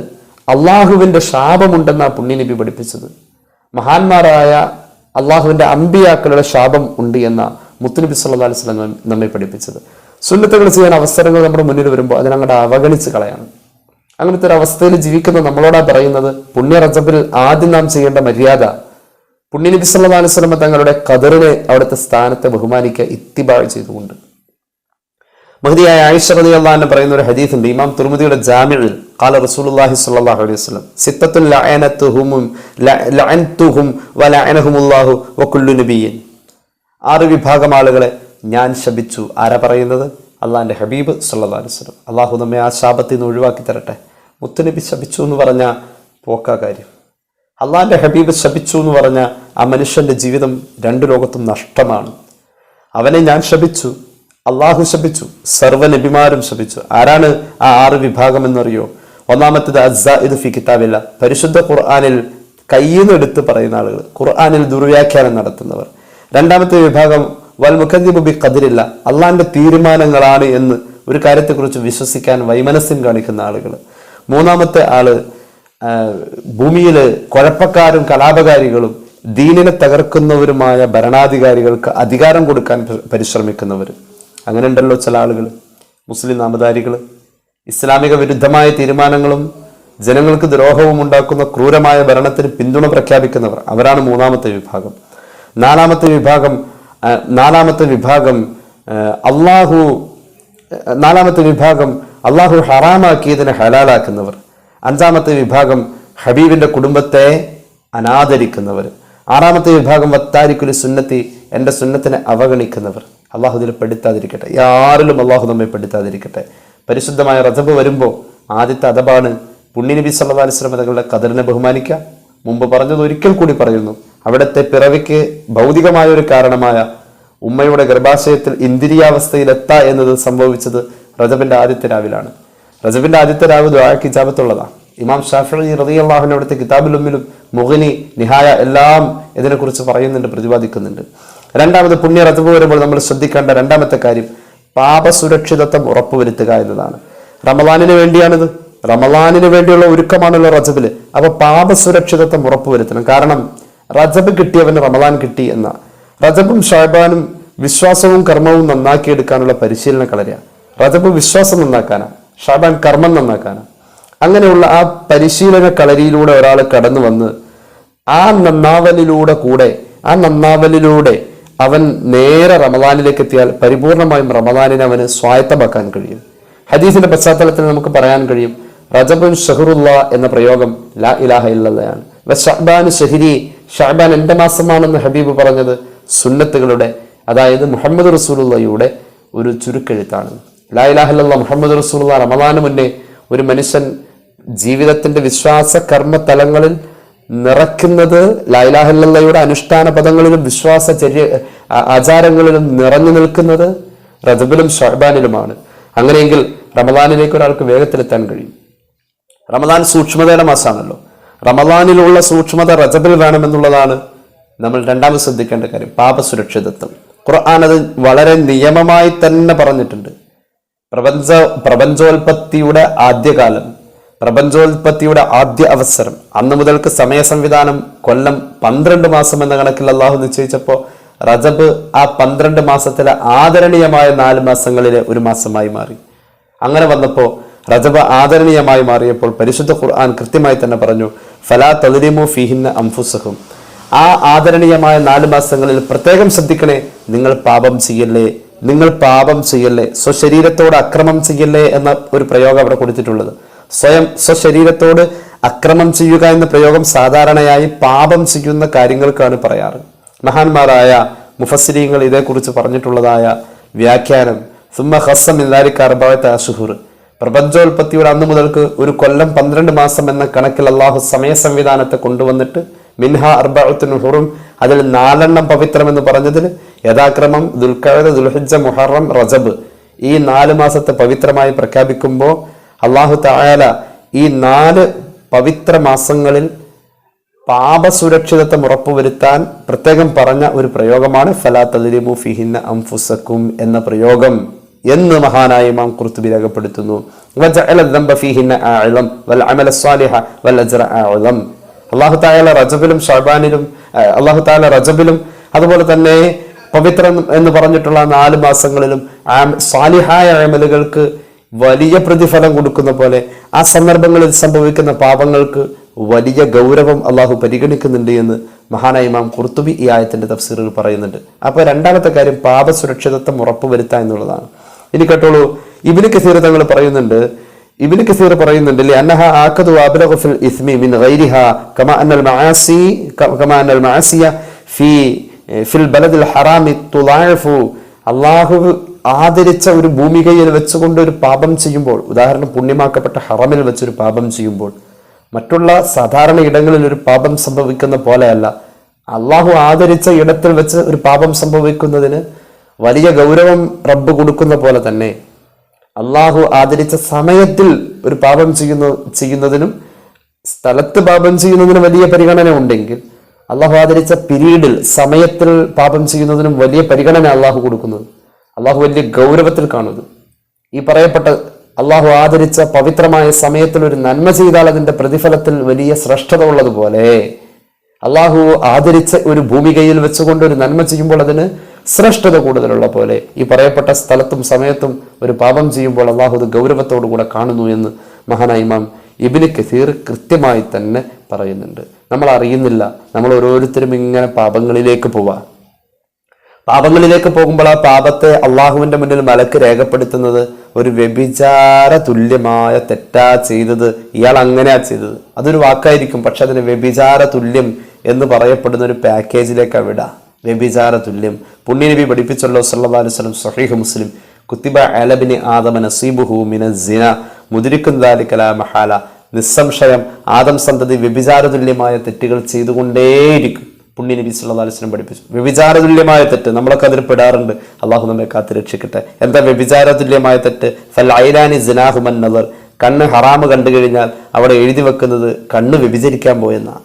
അള്ളാഹുവിന്റെ ശാപമുണ്ടെന്നാ പുണ്യനബി പഠിപ്പിച്ചത്. മഹാന്മാരായ അള്ളാഹുവിന്റെ അമ്പിയാക്കളുടെ ശാപം ഉണ്ട് എന്ന മുത്തുനബി സല്ലല്ലാഹു അലൈഹി വസല്ലം നമ്മെ പഠിപ്പിച്ചത്. സുന്നത്തുകൾ ചെയ്യാൻ അവസരങ്ങൾ നമ്മുടെ മുന്നിൽ വരുമ്പോൾ അതിനങ്ങോട്ട് അവഗണിച്ച് കളയാണ്. അങ്ങനത്തെ ഒരു അവസ്ഥയിൽ ജീവിക്കുന്ന നമ്മളോടാ പറയുന്നത്, പുണ്യ റജബിൽ ആദ്യം നാം ചെയ്യേണ്ട മര്യാദ പുണ്യനബി സല്ലല്ലാഹു അലൈഹി വസല്ലം തങ്ങളുടെ ഖദറിനെ, അവിടുത്തെ സ്ഥാനത്തെ ബഹുമാനിക്കുക ഇത്തിബാഴ് ചെയ്തുകൊണ്ട്. മഹദിയായ ആയിഷ റളിയല്ലാഹു അൻഹ പറയുന്ന ഒരു ഹദീസ് ഉണ്ട്, ഇമാം തുർമുദിയുടെ ജാമിഉൽ ഖാല റസൂലുള്ളാഹി സ്വല്ലല്ലാഹു അലൈഹി വസല്ലം സിത്തത്തുൽ ലഅനതുഹും വലഅനഹുമുല്ലാഹു വകുല്ലു നബിയ്യിൻ. 6 വിഭാഗം ആളുകളെ ഞാൻ ശപിച്ചു. ആരാ പറയുന്നത്? അള്ളാഹിന്റെ ഹബീബ് സല്ലല്ലാഹു അലൈഹി വസല്ലം. അള്ളാഹു നമ്മെ ആ ശാപത്തിൽ നിന്ന് ഒഴിവാക്കി തരട്ടെ. മുത്തുനബി ശപിച്ചു എന്ന് പറഞ്ഞ പോക്കാ കാര്യം. അള്ളാഹിന്റെ ഹബീബ് ശപിച്ചു എന്ന് പറഞ്ഞ ആ മനുഷ്യന്റെ ജീവിതം 2 ലോകത്തും നഷ്ടമാണ്. അവനെ ഞാൻ ശപിച്ചു, അള്ളാഹു ശപിച്ചു, സർവ്വ നബിമാരും ശപിച്ചു. ആരാണ് ആ 6 വിഭാഗം എന്നറിയോ? ഒന്നാമത്തേത് അസ്സാഇദു ഫി കിതാബില്ല, പരിശുദ്ധ ഖുർആനിൽ കയ്യിന്ന് എടുത്ത് പറയുന്ന ആളുകൾ, ഖുർആനിൽ ദുർവ്യാഖ്യാനം നടത്തുന്നവർ. രണ്ടാമത്തെ വിഭാഗം വൽ മുകദ്ദിബു ബി ഖദരില്ല, അള്ളാഹിന്റെ തീരുമാനങ്ങളാണ് എന്ന് ഒരു കാര്യത്തെക്കുറിച്ച് വിശ്വസിക്കാൻ വൈമനസ്യം കാണിക്കുന്ന ആളുകൾ. മൂന്നാമത്തെ ആള് ഭൂമിയില് കുഴപ്പക്കാരും കലാപകാരികളും ദീനിനെ തകർക്കുന്നവരുമായ ഭരണാധികാരികൾക്ക് അധികാരം കൊടുക്കാൻ പരിശ്രമിക്കുന്നവർ. അങ്ങനെ ഉണ്ടല്ലോ ചില ആളുകൾ, മുസ്ലിം നാമധാരികൾ, ഇസ്ലാമിക വിരുദ്ധമായ തീരുമാനങ്ങളും ജനങ്ങൾക്ക് ദ്രോഹവും ഉണ്ടാക്കുന്ന ക്രൂരമായ ഭരണത്തിന് പിന്തുണ പ്രഖ്യാപിക്കുന്നവർ. അവരാണ് മൂന്നാമത്തെ വിഭാഗം. നാലാമത്തെ വിഭാഗം അള്ളാഹു ഹറാമാക്കിയതിനെ ഹലാലാക്കുന്നവർ. 5ാമത്തെ വിഭാഗം ഹബീബിന്റെ കുടുംബത്തെ അനാദരിക്കുന്നവർ. 6ാമത്തെ വിഭാഗം വത്താരിക്കുലി സുന്നത്തി, എൻ്റെ സുന്നത്തിനെ അവഗണിക്കുന്നവർ. അള്ളാഹു ഇതിൽ പെടുത്താതിരിക്കട്ടെ, ആരിലും അള്ളാഹു നമ്മെ പെടുത്താതിരിക്കട്ടെ. പരിശുദ്ധമായ റജബ് വരുമ്പോൾ ആദ്യത്തെ അദബാണ് പുണ്യനബി സല്ലല്ലാഹു അലൈഹി വസല്ലം തങ്ങളുടെ ഖദറിനെ ബഹുമാനിക്കുക. മുമ്പ് പറഞ്ഞത് ഒരിക്കൽ കൂടി പറയുന്നു, അവിടുത്തെ പിറവിക്ക് ഭൗതികമായ ഒരു കാരണമായ ഉമ്മയുടെ ഗർഭാശയത്തിൽ ഇന്ദ്രിയാവസ്ഥയിലെത്താ എന്നത് സംഭവിച്ചത് റജബിന്റെ ആദ്യത്തെ രാവിലാണ്. റജബിന്റെ ആദ്യത്തെ രാവ് ദുആക്ക് ഇജാബത്തുള്ളതാണ്. ഇമാം ഷാഫിഈ റളിയല്ലാഹു അൻഹു അവിടുത്തെ കിതാബുൽ ഉമ്മിലും മുഗ്നി, നിഹായ എല്ലാം ഇതിനെക്കുറിച്ച് പറയുന്നുണ്ട്, പ്രതിപാദിക്കുന്നുണ്ട്. രണ്ടാമത് പുണ്യ റജബ് വരുമ്പോൾ നമ്മൾ ശ്രദ്ധിക്കേണ്ട രണ്ടാമത്തെ കാര്യം പാപസുരക്ഷിതത്വം ഉറപ്പുവരുത്തുക എന്നതാണ്. റമളാനിന് വേണ്ടിയാണിത്, റമളാനിന് വേണ്ടിയുള്ള ഒരുക്കമാണല്ലോ റജബില്. അപ്പൊ പാപസുരക്ഷിതത്വം ഉറപ്പുവരുത്തണം. കാരണം റജബ് കിട്ടിയവന് റമളാൻ കിട്ടി എന്ന. റജബും ഷഅബാനും വിശ്വാസവും കർമ്മവും നന്നാക്കിയെടുക്കാനുള്ള പരിശീലന കളരിയാണ്. റജബ് വിശ്വാസം നന്നാക്കാനാണ്, ഷഅബാൻ കർമ്മം നന്നാക്കാനാണ്. അങ്ങനെയുള്ള ആ പരിശീലന കളരിയിലൂടെ ഒരാൾ കടന്നു വന്ന് ആ നന്നാവലിലൂടെ അവൻ നേരെ റമളാനിലേക്ക് എത്തിയാൽ പരിപൂർണമായും റമളാനിനെ അവന് സ്വായത്തമാക്കാൻ കഴിയും. ഹദീസിന്റെ പശ്ചാത്തലത്തിൽ നമുക്ക് പറയാൻ കഴിയും, റജബുൻ ഷഹറുല്ല എന്ന പ്രയോഗം ലാ ഇലാഹ ഇല്ലല്ലാഹയാണ്. ഷഅബാൻ ഷഹരി, ഷഅബാൻ എന്റെ മാസമാണെന്ന് ഹബീബ് പറഞ്ഞത് സുന്നത്തുകളുടെ, അതായത് മുഹമ്മദ് റസൂലുള്ളയുടെ ഒരു ചുരുക്കെഴുത്താണ്. ലാ ഇലാഹ ഇല്ലല്ലാഹ് മുഹമ്മദ് റസൂലുള്ള. റമളാന് മുന്നേ ഒരു മനുഷ്യൻ ജീവിതത്തിന്റെ വിശ്വാസ കർമ്മ തലങ്ങളിൽ നിറയ്ക്കുന്നത് ലാ ഇലാഹ ഇല്ലല്ലാഹയുടെ അനുഷ്ഠാന പദങ്ങളിലും വിശ്വാസ ആചാരങ്ങളിലും നിറഞ്ഞു നിൽക്കുന്നത് റജബിലും ഷഅബാനിലുമാണ്. അങ്ങനെയെങ്കിൽ റമളാനിലേക്ക് ഒരാൾക്ക് വേഗത്തിലെത്താൻ കഴിയും. റമളാൻ സൂക്ഷ്മതയുടെ മാസമാണല്ലോ. റമളാനിലുള്ള സൂക്ഷ്മത റജബിൽ വേണമെന്നുള്ളതാണ് നമ്മൾ രണ്ടാമത് ശ്രദ്ധിക്കേണ്ട കാര്യം. പാപസുരക്ഷിതത്വം ഖുർആൻ അത് വളരെ നിയമമായി തന്നെ പറഞ്ഞിട്ടുണ്ട്. പ്രപഞ്ചോൽപത്തിയുടെ ആദ്യകാലം, പ്രപഞ്ചോൽപത്തിയുടെ ആദ്യ അവസരം, അന്ന് മുതൽക്ക് സമയ സംവിധാനം കൊല്ലം 12 മാസം എന്ന കണക്കിൽ അള്ളാഹു നിശ്ചയിച്ചപ്പോൾ റജബ് ആ 12 മാസത്തിലെ ആദരണീയമായ 4 മാസങ്ങളിലെ ഒരു മാസമായി മാറി. അങ്ങനെ വന്നപ്പോൾ റജബ് ആദരണീയമായി മാറിയപ്പോൾ പരിശുദ്ധ ഖുർആൻ കൃത്യമായി തന്നെ പറഞ്ഞു, ഫലാ തദ്ലിമു ഫീഹിന്ന അൻഫുസകും. ആ ആദരണീയമായ 4 മാസങ്ങളിൽ പ്രത്യേകം ശ്രദ്ധിക്കണേ, നിങ്ങൾ പാപം ചെയ്യല്ലേ, സ്വശരീരത്തോട് അക്രമം ചെയ്യല്ലേ എന്ന ഒരു പ്രയോഗം അവിടെ കൊടുത്തിട്ടുള്ളത്. സ്വശരീരത്തോട് അക്രമം ചെയ്യുക എന്ന പ്രയോഗം സാധാരണയായി പാപം ചെയ്യുന്ന കാര്യങ്ങൾക്കാണ് പറയാറ്. മഹാന്മാരായ മുഫസ്സിരീങ്ങൾ ഇതേക്കുറിച്ച് പറഞ്ഞിട്ടുള്ളതായ വ്യാഖ്യാനം, സുമ്മ ഖസ്സ മിൻ ദാലിക അർബഅത അശ്ഹുർ, പ്രപഞ്ചോൽപത്തിയുടെ അന്ന് മുതൽക്ക് ഒരു കൊല്ലം 12 മാസം എന്ന കണക്കിൽ അള്ളാഹു സമയ സംവിധാനത്തെ കൊണ്ടുവന്നിട്ട് മിൻഹ അർബഅത്തുൻ ഹുറും, അതിൽ 4 പവിത്രം എന്ന് പറഞ്ഞതിൽ യഥാക്രമം ദുൽഖഅദ, ദുൽഹിജ്ജ, മുഹറം, റജബ് ഈ 4 മാസത്തെ പവിത്രമായി പ്രഖ്യാപിക്കുമ്പോൾ അള്ളാഹു തആല ഈ 4 പവിത്ര മാസങ്ങളിൽ പാപസുരക്ഷിതത്വം ഉറപ്പുവരുത്താൻ പ്രത്യേകം പറഞ്ഞ ഒരു പ്രയോഗമാണ് ഫലാ തദ്ലിമു ഫീഹിന്ന അൻഫുസകും എന്ന പ്രയോഗം എന്ന് മഹാനായ ഇമാം ഖുർത്തുബി രേഖപ്പെടുത്തുന്നു. വജഅല ദംബ ഫീഹിന്ന അഅലം വൽ അമല സ്വാലിഹ വൽ അജ്റ അഅലം. അല്ലാഹു തആല റജബിലും അതുപോലെ തന്നെ പവിത്രം എന്ന് പറഞ്ഞിട്ടുള്ള 4 മാസങ്ങളിലും സാലിഹായ അമലുകൾക്ക് വലിയ പ്രതിഫലം കൊടുക്കുന്ന പോലെ ആ സന്ദർഭങ്ങളിൽ സംഭവിക്കുന്ന പാപങ്ങൾക്ക് വലിയ ഗൗരവം അള്ളാഹു പരിഗണിക്കുന്നുണ്ട് എന്ന് മഹാനായ ഇമാം ഖുർത്തുബി ഈ ആയത്തിന്റെ തഫ്സീറിൽ പറയുന്നുണ്ട്. അപ്പൊ രണ്ടാമത്തെ കാര്യം പാപ സുരക്ഷിതത്വം ഉറപ്പുവരുത്തുക എന്നുള്ളതാണ്. ഇനി കേട്ടോളൂ, ഇബ്നു കസീർ തങ്ങൾ പറയുന്നുണ്ട്, ലഅന്നഹ ആഖദു അബ്ലഗു ഫിൽ ഇസ്മി മിൻ ഗൈരിഹാ കമാ അന്നൽ മഅസിയ ഫിൽ ബലദിൽ ഹറാമി തുളാഇഫു. അല്ലാഹു ആദരിച്ച ഒരു ഭൂമികയിൽ വെച്ചുകൊണ്ട് ഒരു പാപം ചെയ്യുമ്പോൾ, ഉദാഹരണം പുണ്യമാക്കപ്പെട്ട ഹറമിൽ വെച്ചൊരു പാപം ചെയ്യുമ്പോൾ മറ്റുള്ള സാധാരണ ഇടങ്ങളിൽ ഒരു പാപം സംഭവിക്കുന്ന പോലെയല്ല, അള്ളാഹു ആദരിച്ച ഇടത്തിൽ വെച്ച് ഒരു പാപം സംഭവിക്കുന്നതിന് വലിയ ഗൗരവം റബ്ബ് കൊടുക്കുന്ന പോലെ തന്നെ അള്ളാഹു ആദരിച്ച സമയത്തിൽ ഒരു പാപം ചെയ്യുന്നതിനും സ്ഥലത്ത് പാപം ചെയ്യുന്നതിനും വലിയ പരിഗണന ഉണ്ടെങ്കിൽ, അള്ളാഹു ആദരിച്ച പീരീഡിൽ സമയത്തിൽ പാപം ചെയ്യുന്നതിനും വലിയ പരിഗണന അള്ളാഹു കൊടുക്കുന്നത്, അള്ളാഹു വലിയ ഗൗരവത്തിൽ കാണുന്നത്. ഈ പറയപ്പെട്ട അള്ളാഹു ആദരിച്ച പവിത്രമായ സമയത്തിൽ ഒരു നന്മ ചെയ്താൽ അതിന്റെ പ്രതിഫലത്തിൽ വലിയ ശ്രേഷ്ഠത ഉള്ളതുപോലെ അള്ളാഹു ആദരിച്ച ഒരു ഭൂമികയിൽ വെച്ചുകൊണ്ട് ഒരു നന്മ ചെയ്യുമ്പോൾ അതിന് ശ്രേഷ്ഠത കൂടുതലുള്ള പോലെ ഈ പറയപ്പെട്ട സ്ഥലത്തും സമയത്തും ഒരു പാപം ചെയ്യുമ്പോൾ അള്ളാഹു അത് ഗൗരവത്തോടു കൂടെ കാണുന്നു എന്ന് മഹാനായ ഇമാം ഇബ്നു കസീർ കൃത്യമായി തന്നെ പറയുന്നുണ്ട്. നമ്മൾ അറിയുന്നില്ല, നമ്മൾ ഓരോരുത്തരും ഇങ്ങനെ പാപങ്ങളിലേക്ക് പോകുമ്പോൾ ആ പാപത്തെ അള്ളാഹുവിന്റെ മുന്നിൽ മലക്ക് രേഖപ്പെടുത്തുന്നത് ഒരു വ്യഭിചാര തുല്യമായ തെറ്റാ ചെയ്തത്, ഇയാൾ അങ്ങനെയാ ചെയ്തത്. അതൊരു വാക്കായിരിക്കും, പക്ഷെ അതിന് വ്യഭിചാര തുല്യം എന്ന് പറയപ്പെടുന്ന ഒരു പാക്കേജിലേക്കാണ് വിടുക. വ്യഭിചാര തുല്യം പുണ്യനബി പഠിപ്പിച്ചല്ലോ സല്ലല്ലാഹു അലൈഹി വസല്ലം, സ്വഹീഹ് മുസ്ലിം, കുത്തിബ അല ബിനി ആദമ നസീബുഹു മിനസ് സിന മുദ്രികുൻ ദാലിക ലാ മഹാല. നിസ്സംശയം ആദം സന്തതി വ്യഭിചാര തുല്യമായ തെറ്റുകൾ ചെയ്തുകൊണ്ടേയിരിക്കും. പുണ്യനബി സല്ലല്ലാഹു അലൈഹി വസല്ലം പഠിപ്പിച്ചു. വ്യഭിചാര തുല്യമായ തെറ്റ് നമ്മളൊക്കെ അതിൽ പെടാറുണ്ട്, അള്ളാഹു നമ്മെ കാത്ത് രക്ഷിക്കട്ടെ. എന്താ വ്യഭിചാര തുല്യമായ തെറ്റ്? ഫൽ ഐലാനി സിനാഹുമൻ നദർ, കണ്ണ് ഹറാമ് കണ്ടു കഴിഞ്ഞാൽ അവിടെ എഴുതി വെക്കുന്നത് കണ്ണ് വ്യഭിചരിക്കാൻ പോയെന്നാണ്.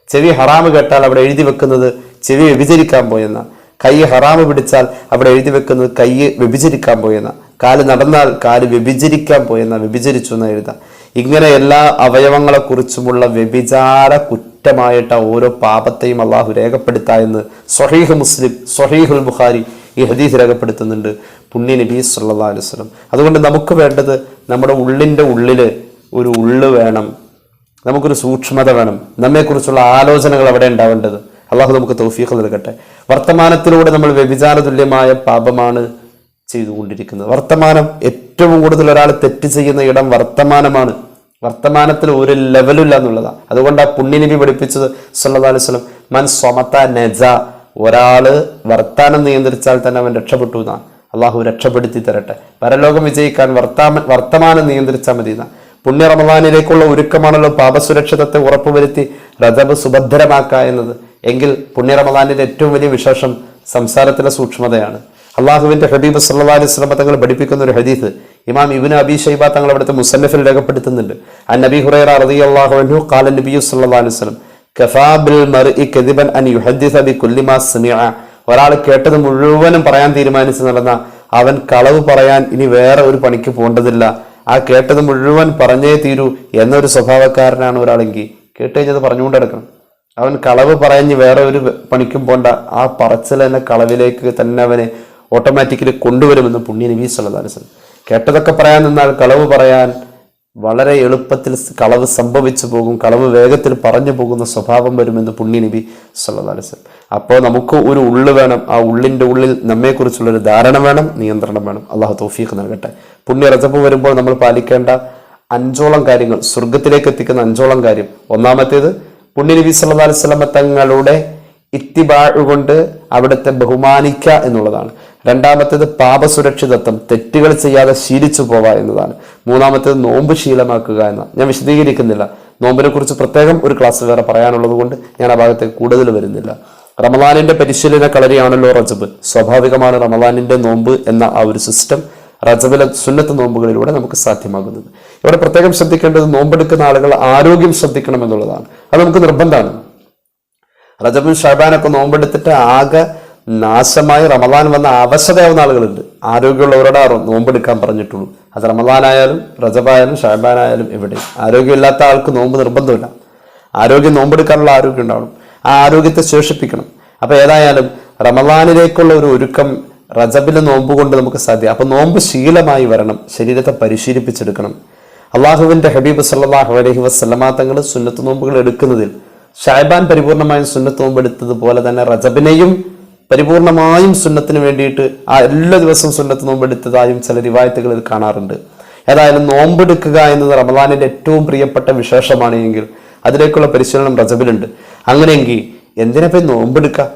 ചെവി ഹറാമ് കേട്ടാൽ അവിടെ എഴുതി വെക്കുന്നത് ചെവി വ്യഭിചരിക്കാൻ പോയെന്ന. കൈ ഹറാമ് പിടിച്ചാൽ അവിടെ എഴുതി വെക്കുന്നത് കൈ വ്യഭിചരിക്കാൻ പോയെന്ന. കാല് നടന്നാൽ കാല് വ്യഭിചരിക്കാൻ പോയെന്ന, വ്യഭിചരിച്ചു എന്ന് എഴുതാം. ഇങ്ങനെ എല്ലാ അവയവങ്ങളെ കുറിച്ചുമുള്ള വ്യഭിചാര കുറ്റമായിട്ട് ഓരോ പാപത്തെയും അള്ളാഹു രേഖപ്പെടുത്താ എന്ന് സ്വഹീഹ് മുസ്ലിം, സ്വഹീഹുൽ ബുഖാരി ഈ ഹദീസ് രേഖപ്പെടുത്തുന്നുണ്ട് പുണ്യ നബി സല്ലല്ലാഹു അലൈഹി വസല്ലം. അതുകൊണ്ട് നമുക്ക് വേണ്ടത് നമ്മുടെ ഉള്ളിൻ്റെ ഉള്ളില് ഒരു ഉള്ള് വേണം, നമുക്കൊരു സൂക്ഷ്മത വേണം, നമ്മെക്കുറിച്ചുള്ള ആലോചനകൾ അവിടെ ഉണ്ടാവേണ്ടത്. അള്ളാഹു നമുക്ക് തൗഫീഖ് നൽകട്ടെ. വർത്തമാനത്തിലൂടെ നമ്മൾ വ്യഭിചാര തുല്യമായ പാപമാണ് ചെയ്തുകൊണ്ടിരിക്കുന്നത്. വർത്തമാനം ഏറ്റവും കൂടുതൽ ഒരാൾ തെറ്റ് ചെയ്യുന്ന ഇടം വർത്തമാനമാണ്. വർത്തമാനത്തിൽ ഒരു ലെവലില്ല എന്നുള്ളതാണ്. അതുകൊണ്ട് ആ പുണ്യനബി പഠിപ്പിച്ചത് സല്ലല്ലാഹു അലൈഹി വസല്ലം, മൻ സ്വമത നജ, ഒരാള് വർത്താനം നിയന്ത്രിച്ചാൽ തന്നെ അവൻ രക്ഷപ്പെട്ടു എന്നാണ്. അള്ളാഹു രക്ഷപ്പെടുത്തി തരട്ടെ. പരലോകം വിജയിക്കാൻ വർത്തമാനം നിയന്ത്രിച്ചാൽ മതി എന്നാണ്. പുണ്യ റമളാനിലേക്കുള്ള ഒരുക്കമാണല്ലോ പാപസുരക്ഷിതത്തെ ഉറപ്പുവരുത്തി റജബ് സുഭദ്രമാക്കുക എന്നത്. എങ്കിൽ പുണ്യ റമളാനിന്റെ ഏറ്റവും വലിയ വിശേഷം സംസാരത്തിലെ സൂക്ഷ്മതയാണ്. അള്ളാഹുവിന്റെ ഹബീബ് സല്ലല്ലാഹു അലൈഹി വസല്ലം തങ്ങൾ പഠിപ്പിക്കുന്ന ഒരു ഹദീസ് ഇമാം ഇബ്നു അബീ ശൈബ തങ്ങൾ അവിടുത്തെ മുസന്നഫിൽ രേഖപ്പെടുത്തുന്നുണ്ട്. അൻ നബി ഹുറൈറ റളിയല്ലാഹു അൻഹു ഖാല നബി സല്ലല്ലാഹു അലൈഹി വസല്ലം കഫാ ബിൽ മർഇ കദിബൻ അൻ യുഹദ്ദിസ ബികുല്ലി മാ സമിഅ. ഒരാൾ കേട്ടത് മുഴുവനും പറയാൻ തീരുമാനിച്ചു നടന്ന അവൻ കളവ് പറയാൻ ഇനി വേറെ ഒരു പണിക്ക് പോകേണ്ടതില്ല. ആ കേട്ടത് മുഴുവൻ പറഞ്ഞേ തീരൂ എന്നൊരു സ്വഭാവക്കാരനാണ് ഒരാളെങ്കിൽ കേട്ട് കഴിഞ്ഞത് പറഞ്ഞുകൊണ്ട് കിടക്കണം. അവൻ കളവ് പറഞ്ഞ് വേറെ ഒരു പണിക്കും പോണ്ട, ആ പറച്ചിൽ തന്നെ കളവിലേക്ക് തന്നെ അവനെ ഓട്ടോമാറ്റിക്കലി കൊണ്ടുവരുമെന്ന് പുണ്യ നബി സല്ലല്ലാഹു അലൈഹി വസല്ലം. കേട്ടതൊക്കെ പറയാൻ നിന്നാൽ കളവ് പറയാൻ വളരെ എളുപ്പത്തിൽ കളവ് സംഭവിച്ചു പോകും, കളവ് വേഗത്തിൽ പറഞ്ഞു പോകുന്ന സ്വഭാവം വരുമെന്ന് പുണ്യ നബി സല്ലല്ലാഹു അലൈഹി വസല്ലം. അപ്പോൾ നമുക്ക് ഒരു ഉള്ളു വേണം, ആ ഉള്ളിൻ്റെ ഉള്ളിൽ നമ്മെക്കുറിച്ചുള്ളൊരു ധാരണ വേണം, നിയന്ത്രണം വേണം. അള്ളാഹു തൗഫീഖ് നൽകട്ടെ. പുണ്യ റജബ് വരുമ്പോൾ നമ്മൾ പാലിക്കേണ്ട 5ഓളം കാര്യങ്ങൾ, സ്വർഗത്തിലേക്ക് എത്തിക്കുന്ന 5ഓളം കാര്യം. ഒന്നാമത്തേത് പുണ്യ നബി സല്ലല്ലാഹു അലൈഹി വസല്ലം തങ്ങളുടെ ഇത്തിബാഅ് കൊണ്ട് അവിടുത്തെ ബഹുമാനിക്കുക എന്നുള്ളതാണ്. രണ്ടാമത്തേത് പാപസുരക്ഷിതത്വം, തെറ്റുകൾ ചെയ്യാതെ ശീലിച്ചു പോവുക എന്നതാണ്. മൂന്നാമത്തേത് നോമ്പ് ശീലമാക്കുക എന്നാണ്. ഞാൻ വിശദീകരിക്കുന്നില്ല, നോമ്പിനെ കുറിച്ച് പ്രത്യേകം ഒരു ക്ലാസ് വേറെ പറയാനുള്ളത് കൊണ്ട് ഞാൻ ആ ഭാഗത്തേക്ക് കൂടുതൽ വരുന്നില്ല. റമദാനിന്റെ പരിശീലന കളരിയാണല്ലോ റജബ്. സ്വാഭാവികമാണ് റമദാനിന്റെ നോമ്പ് എന്ന ആ ഒരു സിസ്റ്റം റജബിലെ സുന്നത്ത് നോമ്പുകളിലൂടെ നമുക്ക് സാധ്യമാകുന്നത്. ഇവിടെ പ്രത്യേകം ശ്രദ്ധിക്കേണ്ടത് നോമ്പെടുക്കുന്ന ആളുകൾ ആരോഗ്യം ശ്രദ്ധിക്കണം എന്നുള്ളതാണ്. അത് നമുക്ക് നിർബന്ധമാണ്. റജബും ഷഅബാനൊക്കെ നോമ്പെടുത്തിട്ട് ആകെ നാശമായി റമദാൻ വന്ന അവശതയാവുന്ന ആളുകളുണ്ട്. ആരോഗ്യമുള്ളവരോട് നോമ്പെടുക്കാൻ പറഞ്ഞിട്ടുള്ളൂ. അത് റമദാനായാലും റജബായാലും ഷഅബാനായാലും എവിടെ. ആരോഗ്യമില്ലാത്ത ആൾക്ക് നോമ്പ് നിർബന്ധമില്ല. ആരോഗ്യം നോമ്പെടുക്കാനുള്ള ആരോഗ്യം ഉണ്ടാവണം. ആ ആരോഗ്യത്തെ ശേഷിപ്പിക്കണം. അപ്പൊ ഏതായാലും റമദാനിലേക്കുള്ള ഒരു ഒരുക്കം റജബിലെ നോമ്പ് കൊണ്ട് നമുക്ക് സാധ്യം. അപ്പൊ നോമ്പ് ശീലമായി വരണം, ശരീരത്തെ പരിശീലിപ്പിച്ചെടുക്കണം. അള്ളാഹുവിന്റെ ഹബീബ് സല്ലല്ലാഹു അലൈഹി വസല്ലമ തങ്ങൾ സുന്നത്ത് നോമ്പുകൾ എടുക്കുന്നതിൽ ഷഅബാൻ പരിപൂർണമായും സുന്നത്ത് നോമ്പ് എടുത്തതുപോലെ തന്നെ റജബിനെയും പരിപൂർണമായും സുന്നത്തിന് വേണ്ടിയിട്ട് ആ എല്ലാ ദിവസവും സുന്നത്ത് നോമ്പെടുത്തതായും ചില റിവായത്തുകളിൽ കാണാറുണ്ട്. ഏതായാലും നോമ്പെടുക്കുക എന്നത് റമദാനിന്റെ ഏറ്റവും പ്രിയപ്പെട്ട വിശേഷമാണ് എങ്കിൽ അതിലേക്കുള്ള പരിശീലനം റജബിലുണ്ട്. അങ്ങനെയെങ്കിൽ എന്തിനാ നോമ്പെടുക്കുക?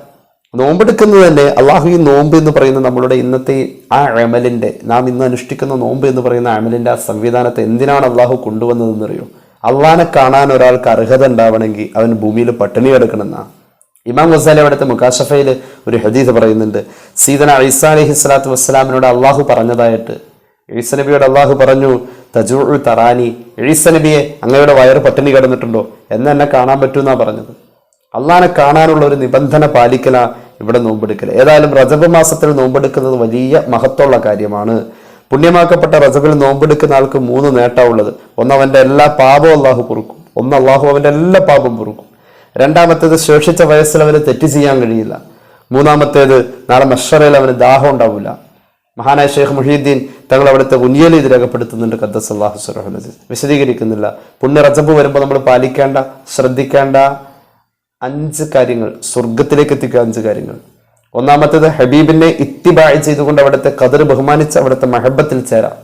നോമ്പെടുക്കുന്നത് തന്നെ അള്ളാഹു ഈ നോമ്പ് എന്ന് പറയുന്ന നമ്മളുടെ ഇന്നത്തെ ആ അമലിന്റെ, നാം ഇന്ന് അനുഷ്ഠിക്കുന്ന നോമ്പ് എന്ന് പറയുന്ന അമലിന്റെ ആ സംവിധാനത്തെ എന്തിനാണ് അള്ളാഹു കൊണ്ടുവന്നതെന്നറിയോ? അള്ളാഹിനെ കാണാൻ ഒരാൾക്ക് അർഹത ഉണ്ടാവണമെങ്കിൽ അവൻ ഭൂമിയിൽ പട്ടിണി കിടക്കണമെന്നാണ്. ഇമാം ഗസാലി അവിടുത്തെ മുകാശഫയിൽ ഒരു ഹദീസ് പറയുന്നുണ്ട്. സീദന ഈസാ അലൈഹി സ്വലാത്തു വസ്സലാമിനോട് അള്ളാഹു പറഞ്ഞതായിട്ട്, ഈസ നബിയോട് അള്ളാഹു പറഞ്ഞു, തജൂഉ തറാനി, ഈസ നബിയെ അങ്ങയുടെ വയറ് പട്ടിണി കിടന്നിട്ടുണ്ടോ എന്ന് എന്നെ കാണാൻ പറ്റൂന്നാ പറഞ്ഞത്. അള്ളാഹിനെ കാണാനുള്ള ഒരു നിബന്ധന പാലിക്കല ഇവിടെ നോമ്പെടുക്കൽ. ഏതായാലും റജബ് മാസത്തിൽ നോമ്പെടുക്കുന്നത് വലിയ മഹത്വമുള്ള കാര്യമാണ്. പുണ്യമാക്കപ്പെട്ട റജബിൽ നോമ്പെടുക്കുന്ന ആൾക്ക് 3 നേട്ടമുള്ളത്. ഒന്ന്, അവന്റെ എല്ലാ പാപവും അള്ളാഹു പൊറുക്കും. ഒന്ന്, അള്ളാഹു അവന്റെ എല്ലാ പാപം പൊറുക്കും. രണ്ടാമത്തേത്, ശേഷിച്ച വയസ്സിൽ അവന് തെറ്റ് ചെയ്യാൻ കഴിയില്ല. മൂന്നാമത്തേത്, നാളെ മഹ്ശറിൽ അവന് ദാഹം ഉണ്ടാവില്ല. മഹാനായ ഷെയ്ഖ് മുഹീദ്ദീൻ തങ്ങൾ അവിടുത്തെ ഉനിയൽ ഇത് രേഖപ്പെടുത്തുന്നുണ്ട്. ഖദ്ദസല്ലാഹു സിറഹുൽ അസീസ്. വിശദീകരിക്കുന്നില്ല. പുണ്യ റജബ് വരുമ്പോൾ നമ്മൾ പാലിക്കേണ്ട, ശ്രദ്ധിക്കേണ്ട 5 കാര്യങ്ങൾ, സ്വർഗത്തിലേക്ക് എത്തിക്കുക 5 കാര്യങ്ങൾ. ഒന്നാമത്തേത്, ഹബീബിനെ ഇത്തിബാഅ് ചെയ്തുകൊണ്ട് അവിടുത്തെ ഖദർ ബഹുമാനിച്ച് അവിടുത്തെ മഹബത്തിൽ ചേരാം.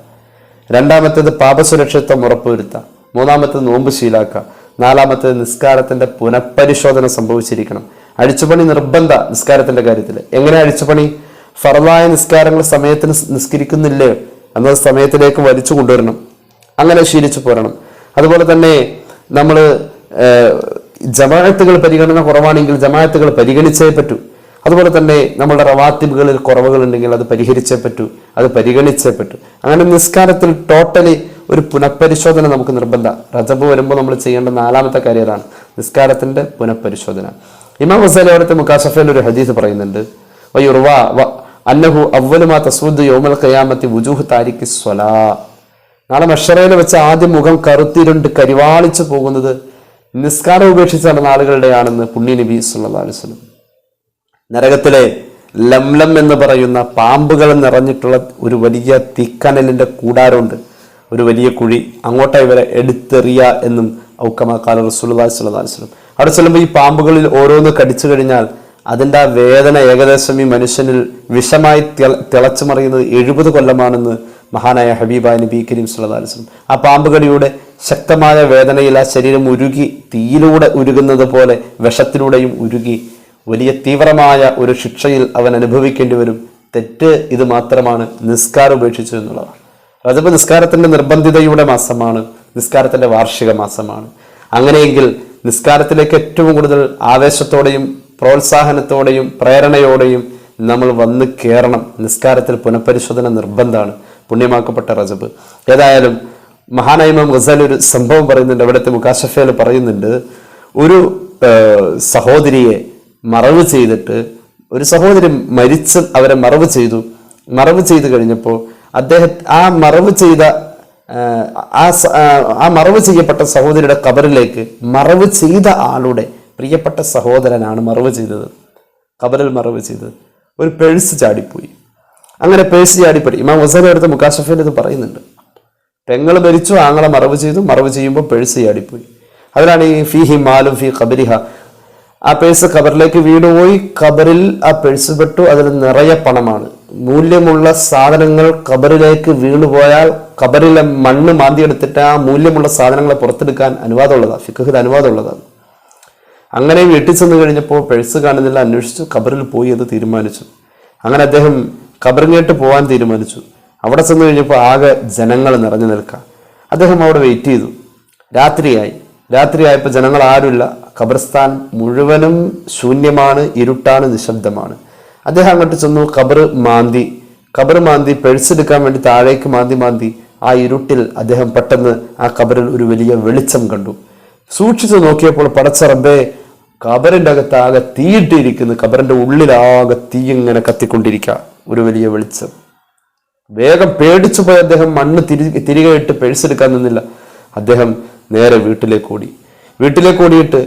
രണ്ടാമത്തേത്, പാപസുരക്ഷിതത്വം ഉറപ്പുവരുത്താം. മൂന്നാമത്തേത്, നോമ്പ് ശീലാക്കുക. നാലാമത്തേത്, നിസ്കാരത്തിന്റെ പുനഃപരിശോധന സംഭവിച്ചിരിക്കണം. അഴിച്ചുപണി നിർബന്ധ നിസ്കാരത്തിന്റെ കാര്യത്തിൽ. എങ്ങനെ അഴിച്ചുപണി? ഫർളായ നിസ്കാരങ്ങൾ സമയത്തിന് നിസ്കരിക്കുന്നില്ലേ എന്നത് സമയത്തിലേക്ക് വലിച്ചു കൊണ്ടുവരണം. അങ്ങനെ ശീലിച്ചു പോരണം. അതുപോലെ തന്നെ നമ്മൾ ജമാഅത്തുകൾ പരിഗണന കുറവാണെങ്കിൽ ജമാഅത്തുകൾ പരിഗണിച്ചേ പറ്റൂ. അതുപോലെ തന്നെ നമ്മുടെ റവാത്തിബുകളിൽ കുറവുകൾ ഉണ്ടെങ്കിൽ അത് പരിഹരിച്ചേ പറ്റൂ, അത് പരിഗണിച്ചേ പറ്റൂ. അങ്ങനെ നിസ്കാരത്തിൽ ടോട്ടലി ഒരു പുനഃപരിശോധന നമുക്ക് നിർബന്ധ. റജബ് വരുമ്പോൾ നമ്മൾ ചെയ്യേണ്ട 4ാമത്തെ കാര്യം അതാണ്, നിസ്കാരത്തിന്റെ പുനഃപരിശോധന. ഇമാം ഗസാലി അവിടുത്തെ മുകാശഫയിൽ ഒരു ഹദീസ് പറയുന്നുണ്ട്. വയുർവാ അന്നഹു അവ്വലു മാ തസ്വുദു യൗമൽ ഖിയാമത്തി വുജൂഹ് താരിഖി സ്വലാ. നാളെ മഹ്ശറയിൽ വെച്ച് ആദ്യം മുഖം കറുത്തിരുണ്ട് കരിവാളിച്ചു പോകുന്നത് നിസ്കാരം ഉപേക്ഷിച്ച് നടന്ന ആളുകളുടെയാണെന്ന് പുണ്യ നബി സല്ലല്ലാഹു അലൈഹി വസല്ലം. നരകത്തിലെ ലംലം എന്ന് പറയുന്ന പാമ്പുകൾ നിറഞ്ഞിട്ടുള്ള ഒരു വലിയ തീക്കനലിന്റെ കൂടാരമുണ്ട്, ഒരു വലിയ കുഴി. അങ്ങോട്ടായി ഇവരെ എടുത്തെറിയ എന്നും ഔക്കമാ ഖാല റസൂലുള്ളാഹി സ്വല്ലല്ലാഹു അലൈഹി വസല്ലം. അവിടെ ചെല്ലുമ്പോൾ ഈ പാമ്പുകളിൽ ഓരോന്ന് കടിച്ചു കഴിഞ്ഞാൽ അതിൻ്റെ ആ വേദന ഏകദേശം ഈ മനുഷ്യനിൽ വിഷമായി തിളച്ചു മറിയുന്നത് 70 കൊല്ലമാണെന്ന് മഹാനായ ഹബീബായ നബി കരീം സല്ലല്ലാഹു അലൈഹി വസല്ലം. ആ പാമ്പുകടിയുടെ ശക്തമായ വേദനയിൽ ആ ശരീരം ഉരുകി തീയിലൂടെ ഉരുകുന്നത് പോലെ വിഷത്തിലൂടെയും ഉരുകി വലിയ തീവ്രമായ ഒരു ശിക്ഷയിൽ അവൻ അനുഭവിക്കേണ്ടി വരും. തെറ്റ് ഇത് മാത്രമാണ്, നിസ്കാരം ഉപേക്ഷിച്ചു എന്നുള്ളതാണ്. റജബ് നിസ്കാരത്തിന്റെ നിർബന്ധിതയുടെ മാസമാണ്, നിസ്കാരത്തിന്റെ വാർഷിക മാസമാണ്. അങ്ങനെയെങ്കിൽ നിസ്കാരത്തിലേക്ക് ഏറ്റവും കൂടുതൽ ആവേശത്തോടെയും പ്രോത്സാഹനത്തോടെയും പ്രേരണയോടെയും നമ്മൾ വന്ന് കയറണം. നിസ്കാരത്തിൽ പുനഃപരിശോധന നിർബന്ധമാണ് പുണ്യമാക്കപ്പെട്ട റജബ്. ഏതായാലും മഹാനായ ഇമാം ഗസാലി ഒരു സംഭവം പറയുന്നുണ്ട്. അവിടുത്തെ മുകാശഫയിൽ പറയുന്നുണ്ട്, ഒരു സഹോദരിയെ മറവ് ചെയ്തിട്ട്, ഒരു സഹോദരി മരിച്ച് അവരെ മറവ് ചെയ്തു കഴിഞ്ഞപ്പോൾ ആ മറവ് ചെയ്ത ആ മറവ് ചെയ്യപ്പെട്ട സഹോദരിയുടെ ഖബറിലേക്ക് മറവ് ചെയ്ത ആളുടെ പ്രിയപ്പെട്ട സഹോദരനാണ് മറവ് ചെയ്തത്, ഖബറിൽ മറവ് ചെയ്തത്. ഒരു പേഴ്സ് ചാടിപ്പോയി. അങ്ങനെ പേഴ്സ് ചാടിപ്പോയി. ഇമാം ഗസാലി അടുത്ത മുകാശഫയിൽ ഇത് പറയുന്നുണ്ട്. പെങ്ങൾ മരിച്ചു, ആങ്ങളെ മറവ് ചെയ്തു, മറവ് ചെയ്യുമ്പോൾ പേഴ്സ് ചാടിപ്പോയി. അതിലാണ് ഈ ഫീഹി മാലും ഫീ ഖബരിഹ. ആ പേഴ്സ് ഖബറിലേക്ക് വീണുപോയി. ഖബറിൽ ആ പേഴ്സ് പെട്ടു. അതിൽ നിറയെ പണമാണ്. മൂല്യമുള്ള സാധനങ്ങൾ ഖബറിലേക്ക് വീണുപോയാൽ ഖബറിലെ മണ്ണ് മാന്തിയെടുത്തിട്ട് ആ മൂല്യമുള്ള സാധനങ്ങളെ പുറത്തെടുക്കാൻ അനുവാദമുള്ളതാണ്, ഫിഖ്ഹിൽ അനുവാദമുള്ളതാണ്. അങ്ങനെ വീട്ടിൽ ചെന്ന് കഴിഞ്ഞപ്പോൾ പേഴ്സ് കാണുന്നില്ല. അന്വേഷിച്ചു, ഖബറിൽ പോയി അത് തീരുമാനിച്ചു. അങ്ങനെ അദ്ദേഹം ഖബറിങ്ങേട്ട് പോകാൻ തീരുമാനിച്ചു. അവിടെ ചെന്ന് കഴിഞ്ഞപ്പോൾ ആകെ ജനങ്ങൾ നിറഞ്ഞു നിൽക്കുക. അദ്ദേഹം അവിടെ വെയിറ്റ് ചെയ്തു. രാത്രിയായപ്പോൾ ജനങ്ങൾ ആരുമില്ല. ഖബർസ്ഥാൻ മുഴുവനും ശൂന്യമാണ്, ഇരുട്ടാണ്, നിശബ്ദമാണ്. അദ്ദേഹം അങ്ങോട്ട് ചെന്നു. ഖബർ മാന്തി പേഴ്സ് എടുക്കാൻ വേണ്ടി താഴേക്ക് മാന്തി ആ ഇരുട്ടിൽ അദ്ദേഹം പെട്ടെന്ന് ആ ഖബറിൽ ഒരു വലിയ വെളിച്ചം കണ്ടു. സൂക്ഷിച്ചു നോക്കിയപ്പോൾ പടച്ച റബ്ബേ, ഖബറിന്റെ അകത്ത് ആകെ തീയിട്ടിരിക്കുന്നു. ഖബറിന്റെ ഉള്ളിലാകെ തീ ഇങ്ങനെ കത്തിക്കൊണ്ടിരിക്കുക, ഒരു വലിയ വെളിച്ചം. വേഗം പേടിച്ചു പോയി അദ്ദേഹം മണ്ണ് തിരികെ ഇട്ട് പേഴ്സ് എടുക്കാൻ നിന്നില്ല. അദ്ദേഹം നേരെ വീട്ടിലേക്ക് ഓടിയിട്ട്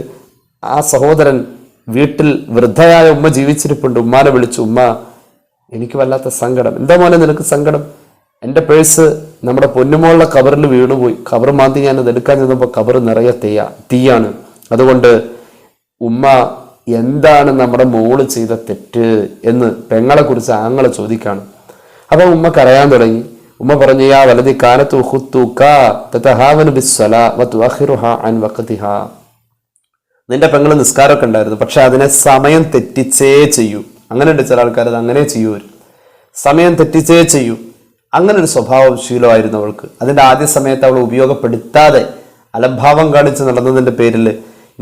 ആ സഹോദരൻ വീട്ടിൽ വൃദ്ധയായ ഉമ്മ ജീവിച്ചിരിപ്പുണ്ട്. ഉമ്മാനെ വിളിച്ചു, ഉമ്മ എനിക്ക് വല്ലാത്ത സങ്കടം. എന്താ മോനെ നിനക്ക് സങ്കടം? എൻ്റെ പേഴ്സ് നമ്മുടെ പൊന്നുമോളുടെ ഖബറിൽ വീണുപോയി. ഖബർ മാന്തി ഞാൻ അത് എടുക്കാൻ ചെന്നപ്പോൾ ഖബർ നിറയെ തീയാണ്. അതുകൊണ്ട് ഉമ്മ എന്താണ് നമ്മുടെ മോള് ചെയ്ത തെറ്റ് എന്ന് പെങ്ങളെ കുറിച്ച് ആങ്ങളെ ചോദിക്കാണ്. അപ്പൊ ഉമ്മ കരയാൻ തുടങ്ങി. ഉമ്മ പറഞ്ഞു, യാ വലതി കാനത്തു ഖുത്തുക തതഹാവനു ബിസ്സലാ വതുഅഖിറുഹാ അൻ വഖതിഹാ. നിന്റെ പെങ്ങള് നിസ്കാരമൊക്കെ ഉണ്ടായിരുന്നു, പക്ഷെ അതിനെ സമയം തെറ്റിച്ചേ ചെയ്യൂ. അങ്ങനെ ഉണ്ട് ചില ആൾക്കാർ, അത് അങ്ങനെ ചെയ്യൂ. സമയം തെറ്റിച്ചേ ചെയ്യൂ. അങ്ങനെ ഒരു സ്വഭാവം ശീലമായിരുന്നു അവൾക്ക്. അതിന്റെ ആദ്യ സമയത്ത് അവൾ ഉപയോഗപ്പെടുത്താതെ അലംഭാവം കാണിച്ച് നടന്നതിന്റെ പേരിൽ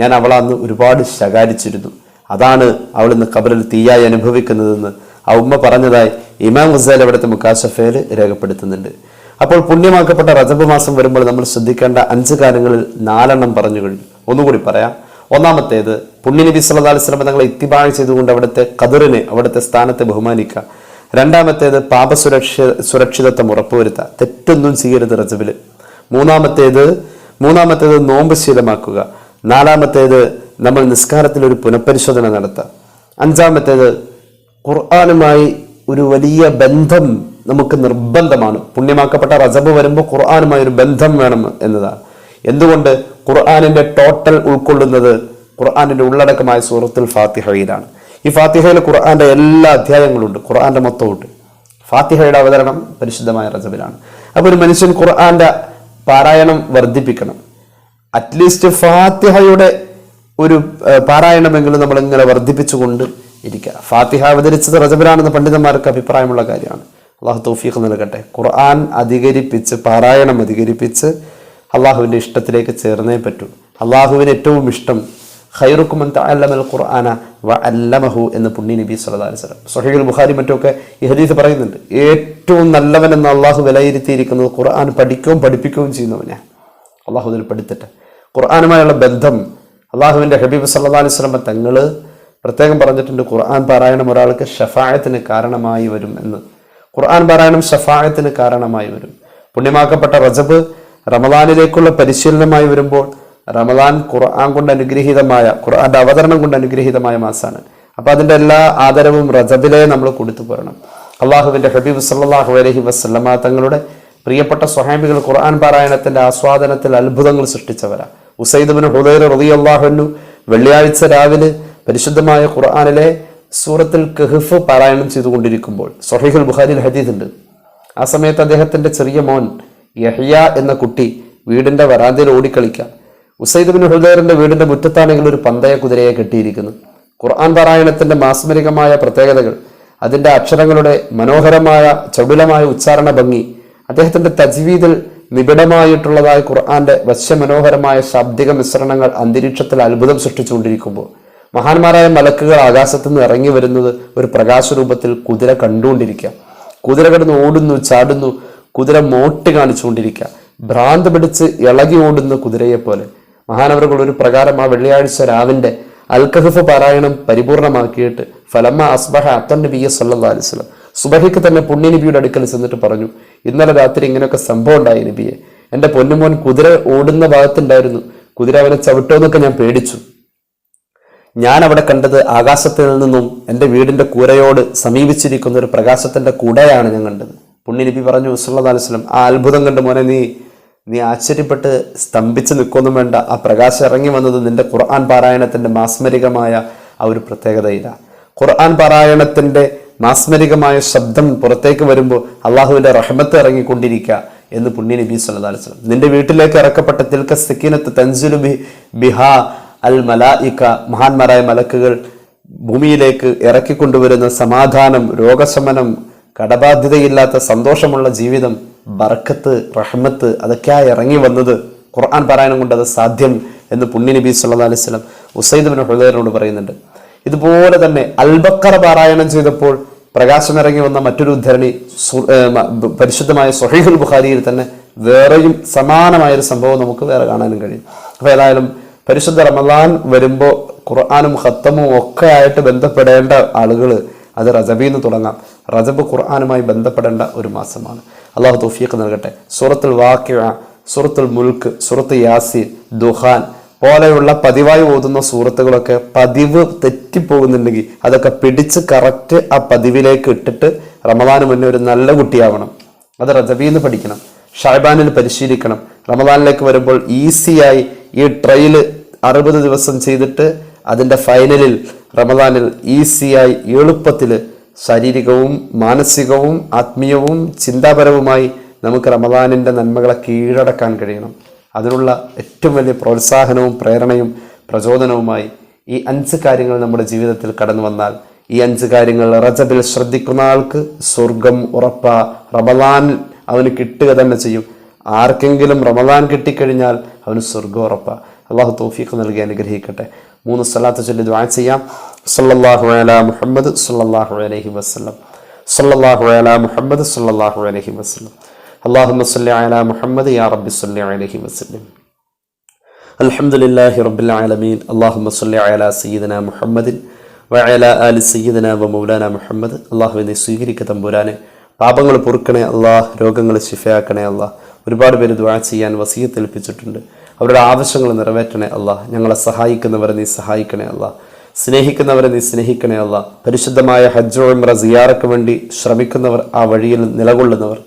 ഞാൻ അവളെ അന്ന് ഒരുപാട് ശകാരിച്ചിരുന്നു. അതാണ് അവൾ ഇന്ന് ഖബറിൽ തീയായി അനുഭവിക്കുന്നതെന്ന് ആ ഉമ്മ പറഞ്ഞതായി ഇമാം ഗസാലി അവിടുത്തെ മുകാശഫയിൽ രേഖപ്പെടുത്തുന്നുണ്ട്. അപ്പോൾ പുണ്യമാക്കപ്പെട്ട റജബ് മാസം വരുമ്പോൾ നമ്മൾ ശ്രദ്ധിക്കേണ്ട 5 കാര്യങ്ങളിൽ 4 പറഞ്ഞു കഴിഞ്ഞു. ഒന്നുകൂടി പറയാം. ഒന്നാമത്തേത്, പുണ്യനബി സല്ലല്ലാഹു അലൈഹി വസല്ലം തങ്ങളെ ഇത്തിബാഅ് ചെയ്തുകൊണ്ട് അവിടുത്തെ ഖദറിനെ, അവിടുത്തെ സ്ഥാനത്തെ ബഹുമാനിക്കുക. രണ്ടാമത്തേത്, സുരക്ഷിതത്വം ഉറപ്പുവരുത്തുക, തെറ്റൊന്നും ചെയ്യരുത് റജബില്. മൂന്നാമത്തേത് നോമ്പ് ശീലമാക്കുക. 4-മത്തേത് നമ്മൾ നിസ്കാരത്തിൽ ഒരു പുനഃപരിശോധന നടത്തുക. 5-മത്തേത് ഖുർആനുമായി ഒരു വലിയ ബന്ധം നമുക്ക് നിർബന്ധമാണ്. പുണ്യമാക്കപ്പെട്ട റജബ് വരുമ്പോൾ ഖുർആനുമായി ഒരു ബന്ധം വേണം എന്നതാണ്. എന്തുകൊണ്ട്? ഖുർആനിന്റെ ടോട്ടൽ ഉൾക്കൊള്ളുന്നത് ഖുർആനിന്റെ ഉള്ളടക്കമായ സൂറത്തുൽ ഫാത്തിഹയിലാണ്. ഈ ഫാത്തിഹയിൽ ഖുർആന്റെ എല്ലാ അധ്യായങ്ങളുണ്ട്, ഖുർആന്റെ മൊത്തമുണ്ട്. ഫാത്തിഹയുടെ അവതരണം പരിശുദ്ധമായ റജബിലാണ്. അപ്പൊ ഒരു മനുഷ്യൻ ഖുർആന്റെ പാരായണം വർദ്ധിപ്പിക്കണം. അറ്റ്ലീസ്റ്റ് ഫാത്തിഹയുടെ ഒരു പാരായണമെങ്കിലും നമ്മൾ ഇങ്ങനെ വർദ്ധിപ്പിച്ചുകൊണ്ട് ഇരിക്കുക. ഫാത്തിഹ അവതരിച്ചത് റജബിലാണെന്ന് പണ്ഡിതന്മാർക്ക് അഭിപ്രായമുള്ള കാര്യമാണ്. അള്ളാഹു തൗഫീഖ് നൽകട്ടെ. ഖുർആൻ പാരായണം അധികരിപ്പിച്ച് അള്ളാഹുവിന്റെ ഇഷ്ടത്തിലേക്ക് ചേർന്നേ പറ്റൂ. അള്ളാഹുവിന് ഏറ്റവും ഇഷ്ടം ഖൈറുക്കും മൻ തഅല്ലമൽ ഖുർആന വഅല്ലമഹു എന്ന് പുണ്യ നബി സല്ലല്ലാഹു അലൈഹി വസല്ലം സ്വഹീഹുൽ ബുഖാരി മറ്റൊക്കെ ഈ ഹദീസ് പറയുന്നുണ്ട്. ഏറ്റവും നല്ലവൻ എന്ന് അള്ളാഹു വിലയിരുത്തിയിരിക്കുന്നത് ഖുർആൻ പഠിക്കുകയും പഠിപ്പിക്കുകയും ചെയ്യുന്നവനെ. അള്ളാഹു ഇതിൽ പഠിത്തട്ടെ. ഖുർആനുമായുള്ള ബന്ധം അള്ളാഹുവിന്റെ ഹബീബ് സല്ലല്ലാഹു അലൈഹി വസല്ലം തങ്ങൾ പ്രത്യേകം പറഞ്ഞിട്ടുണ്ട്. ഖുർആൻ പാരായണം ഒരാൾക്ക് ഷഫാഅത്തിന് കാരണമായി വരും എന്ന്. ഖുർആൻ പാരായണം ഷഫാഅത്തിന് കാരണമായി വരും. പുണ്യമാക്കപ്പെട്ട റജബ് റമദാനിലേക്കുള്ള പരിശീലനമായി വരുമ്പോൾ റമദാൻ ഖുർആൻ കൊണ്ട് അനുഗ്രഹീതമായ, ഖുർആന്റെ അവതരണം കൊണ്ട് അനുഗ്രഹീതമായ മാസമാണ്. അപ്പൊ അതിന്റെ എല്ലാ ആദരവും റജബിലെ നമ്മൾ കൊടുത്തു പോരണം. അള്ളാഹുവിന്റെ ഹബീബ് സല്ലല്ലാഹു അലൈഹി വസല്ലമ തങ്ങളുടെ പ്രിയപ്പെട്ട സ്വഹാബികൾ ഖുർആൻ പാരായണത്തിന്റെ ആസ്വാദനത്തിൽ അത്ഭുതങ്ങൾ സൃഷ്ടിച്ചവരാ. ഉസൈദ് ഇബ്നു ഹുദൈർ റളിയല്ലാഹു അൻഹു വെള്ളിയാഴ്ച രാവിലെ പരിശുദ്ധമായ ഖുർആനിലെ സൂറത്തുൽ കഹ്ഫ് പാരായണം ചെയ്തുകൊണ്ടിരിക്കുമ്പോൾ സ്വഹീഹുൽ ബുഖാരിയിൽ ഹദീസ് ഉണ്ട്. ആ സമയത്ത് അദ്ദേഹത്തിന്റെ ചെറിയ മോൻ യഹ്യ എന്ന കുട്ടി വീടിന്റെ വരാന്തയിൽ ഓടിക്കളിക്കാം. ഉസൈദ് ഇബ്നു ഹുദൈറിന്റെ വീടിന്റെ മുറ്റത്താണെങ്കിൽ ഒരു പന്തയ കുതിരയെ കെട്ടിയിരിക്കുന്നു. ഖുർആൻ പാരായണത്തിന്റെ മാസ്മരികമായ പ്രത്യേകതകൾ, അതിന്റെ അക്ഷരങ്ങളുടെ മനോഹരമായ ചടുലമായ ഉച്ചാരണ ഭംഗി, അദ്ദേഹത്തിന്റെ തജ്വീദിൽ നിബിഡമായിട്ടുള്ളതായ ഖുർആന്റെ വശ്യമനോഹരമായ ശാബ്ദിക മിശ്രണങ്ങൾ അന്തരീക്ഷത്തിൽ അത്ഭുതം സൃഷ്ടിച്ചുകൊണ്ടിരിക്കുമ്പോൾ മഹാന്മാരായ മലക്കുകൾ ആകാശത്തു നിന്ന് ഇറങ്ങി വരുന്നത് ഒരു പ്രകാശരൂപത്തിൽ കുതിര കണ്ടുകൊണ്ടിരിക്കുക. കുതിര കിടന്ന് ഓടുന്നു, ചാടുന്നു, കുതിര മോട്ടി കാണിച്ചുകൊണ്ടിരിക്കുക. ഭ്രാന്ത് പിടിച്ച് ഇളകി ഓടുന്ന കുതിരയെ പോലെ മഹാനവറുകൾ ഒരു പ്രകാരം ആ വെള്ളിയാഴ്ച രാവിന്റെ അൽ കഹ്ഫ് പാരായണം പരിപൂർണമാക്കിയിട്ട് ഫലമ്മ അസ്ബഹ അത്തൻ നബിയ സല്ലല്ലാഹു അലൈഹി വസല്ലം സുബഹിക്ക് തന്നെ പുണ്യ നബിയുടെ അടുക്കൽ ചെന്നിട്ട് പറഞ്ഞു, ഇന്നലെ രാത്രി ഇങ്ങനെയൊക്കെ സംഭവം ഉണ്ടായി നബിയെ. എൻ്റെ പൊന്നുമോൻ കുതിര ഓടുന്ന ഭാഗത്തുണ്ടായിരുന്നു, കുതിര അവനെ ചവിട്ടോന്നൊക്കെ ഞാൻ പേടിച്ചു. ഞാൻ അവിടെ കണ്ടത് ആകാശത്തിൽ നിന്നും എൻ്റെ വീടിന്റെ കൂരയോട് സമീപിച്ചിരിക്കുന്ന ഒരു പ്രകാശത്തിന്റെ കുടയാണ് ഞാൻ കണ്ടത്. പുണ്യ നബി പറഞ്ഞു സല്ലല്ലാഹു അലൈഹി വസല്ലം, ആ അത്ഭുതം കണ്ട് മോനെ നീ ആശ്ചര്യപ്പെട്ട് സ്തംഭിച്ച് നിൽക്കൊന്നും വേണ്ട. ആ പ്രകാശം ഇറങ്ങി വന്നത് നിന്റെ ഖുർആൻ പാരായണത്തിന്റെ മാസ്മരികമായ ആ ഒരു പ്രത്യേകതയില്ല. ഖുർആൻ പാരായണത്തിന്റെ മാസ്മരികമായ ശബ്ദം പുറത്തേക്ക് വരുമ്പോൾ അള്ളാഹുവിന്റെ റഹ്മത്ത് ഇറങ്ങിക്കൊണ്ടിരിക്കുക എന്ന് പുണ്യ നബി സല്ലല്ലാഹു അലൈഹി വസല്ലം. നിന്റെ വീട്ടിലേക്ക് ഇറക്കപ്പെട്ട തിൽക സക്കീനത്ത് തൻസിലു ബിഹാ അൽ മലായിക, മഹാന്മാരായ മലക്കുകൾ ഭൂമിയിലേക്ക് ഇറക്കിക്കൊണ്ടുവരുന്ന സമാധാനം, രോഗശമനം, കടബാധ്യതയില്ലാത്ത സന്തോഷമുള്ള ജീവിതം, ബർക്കത്ത്, റഹ്മത്ത്, അതൊക്കെയായി ഇറങ്ങി വന്നത് ഖുർആൻ പാരായണം കൊണ്ട് അത് സാധ്യം എന്ന് പുണ്യ നബി സല്ലല്ലാഹു അലൈഹി വസല്ലം ഉസൈദ് ഇബ്നു ഹുദൈറിനോട് പറയുന്നുണ്ട്. ഇതുപോലെ തന്നെ അൽബക്കറ പാരായണം ചെയ്തപ്പോൾ പ്രകാശം ഇറങ്ങി വന്ന മറ്റൊരു ഉദ്ധരണി പരിശുദ്ധമായ സ്വഹീഹുൽ ബുഖാരിയിൽ തന്നെ വേറെയും സമാനമായൊരു സംഭവം നമുക്ക് വേറെ കാണാനും കഴിയും. അപ്പൊ ഏതായാലും പരിശുദ്ധ റമദാൻ വരുമ്പോൾ ഖുർആനും ഖത്തമും ഒക്കെ ആയിട്ട് ബന്ധപ്പെടേണ്ട ആളുകൾ അത് റജബിന്ന് തുടങ്ങാം. റജബ് ഖുർആനുമായി ബന്ധപ്പെടേണ്ട ഒരു മാസമാണ്. അള്ളാഹു തൗഫീഖ് നൽകട്ടെ. സൂറത്തുൽ വാഖിഅ, സൂറത്തുൽ മുൽക്ക്, സൂറത്ത് യാസീൻ, ദുഹാൻ പോലെയുള്ള പതിവായി ഓതുന്ന സൂറത്തുകളൊക്കെ പതിവ് തെറ്റിപ്പോകുന്നുണ്ടെങ്കിൽ അതൊക്കെ പിടിച്ച് കറക്റ്റ് ആ പതിവിലേക്ക് ഇട്ടിട്ട് റമദാന് മുന്നേ ഒരു നല്ല കുട്ടിയാവണം. അത് റജബിന്ന് പഠിക്കണം, ഷഅബാനിൽ പരിശീലിക്കണം. റമദാനിലേക്ക് വരുമ്പോൾ ഈസിയായി ഈ ട്രയൽ 60 ദിവസം ചെയ്തിട്ട് അതിൻ്റെ ഫൈനലിൽ റമദാനിൽ ഈസിയായി എളുപ്പത്തിൽ ശാരീരികവും മാനസികവും ആത്മീയവും ചിന്താപരവുമായി നമുക്ക് റമദാനിൻ്റെ നന്മകളെ കീഴടക്കാൻ കഴിയണം. അതിനുള്ള ഏറ്റവും വലിയ പ്രോത്സാഹനവും പ്രേരണയും പ്രചോദനവുമായി ഈ 5 കാര്യങ്ങൾ നമ്മുടെ ജീവിതത്തിൽ കടന്നു വന്നാൽ, ഈ 5 കാര്യങ്ങൾ റജബിൽ ശ്രദ്ധിക്കുന്ന ആൾക്ക് സ്വർഗം ഉറപ്പാ. റമദാൻ അവന് കിട്ടുക തന്നെ ചെയ്യും. ആർക്കെങ്കിലും റമദാൻ കിട്ടിക്കഴിഞ്ഞാൽ അവന് സ്വർഗം ഉറപ്പാ. അള്ളാഹു തൗഫീഖ് നൽകി അനുഗ്രഹിക്കട്ടെ. 3 സ്വലാത്ത് ചൊല്ലി ദുആ ചെയ്യാം. സല്ലല്ലാഹു അലാ മുഹമ്മദ് സല്ലല്ലാഹു അലൈഹി വസല്ലം, സല്ലല്ലാഹു അലാ മുഹമ്മദ് സല്ലല്ലാഹു അലൈഹി വസല്ലം, അല്ലാഹുമ്മ സല്ലി അലാ മുഹമ്മദ് യാ റബ്ബി സല്ലി അലൈഹി വസല്ലം. അൽഹംദുലില്ലാഹി റബ്ബിൽ ആലമീൻ. അല്ലാഹുമ്മ സല്ലി അലാ സയ്യിദിനാ മുഹമ്മദിൻ വഅലാ ആലി സയ്യിദിനാ വമൗലാനാ മുഹമ്മദ്. അല്ലാഹുവേ നീ സ്വീകരിക്കുക തമ്പുരാനെ. പാപങ്ങൾ പൊറുക്കണേ അല്ലാഹ്, രോഗങ്ങൾ ശിഫയാക്കണേ അല്ലാഹ്. ഒരുപാട് പേര് ദുആ ചെയ്യാൻ വസിയത്ത് ഏൽപ്പിച്ചിട്ടുണ്ട്. അവരുടെ ആവശ്യങ്ങൾ നിറവേറ്റണേ അല്ലാഹ്. ഞങ്ങളെ സഹായിക്കുന്നവരെ നീ സഹായിക്കണേ അല്ലാഹ്. സ്നേഹിക്കുന്നവരെ നീ സ്നേഹിക്കണേ അല്ലാഹ്. പരിശുദ്ധമായ ഹജ്ജ് ഉംറ സിയാറയ്ക്ക് വേണ്ടി ശ്രമിക്കുന്നവർ, ആ വഴിയിൽ നിലകൊള്ളുന്നവർ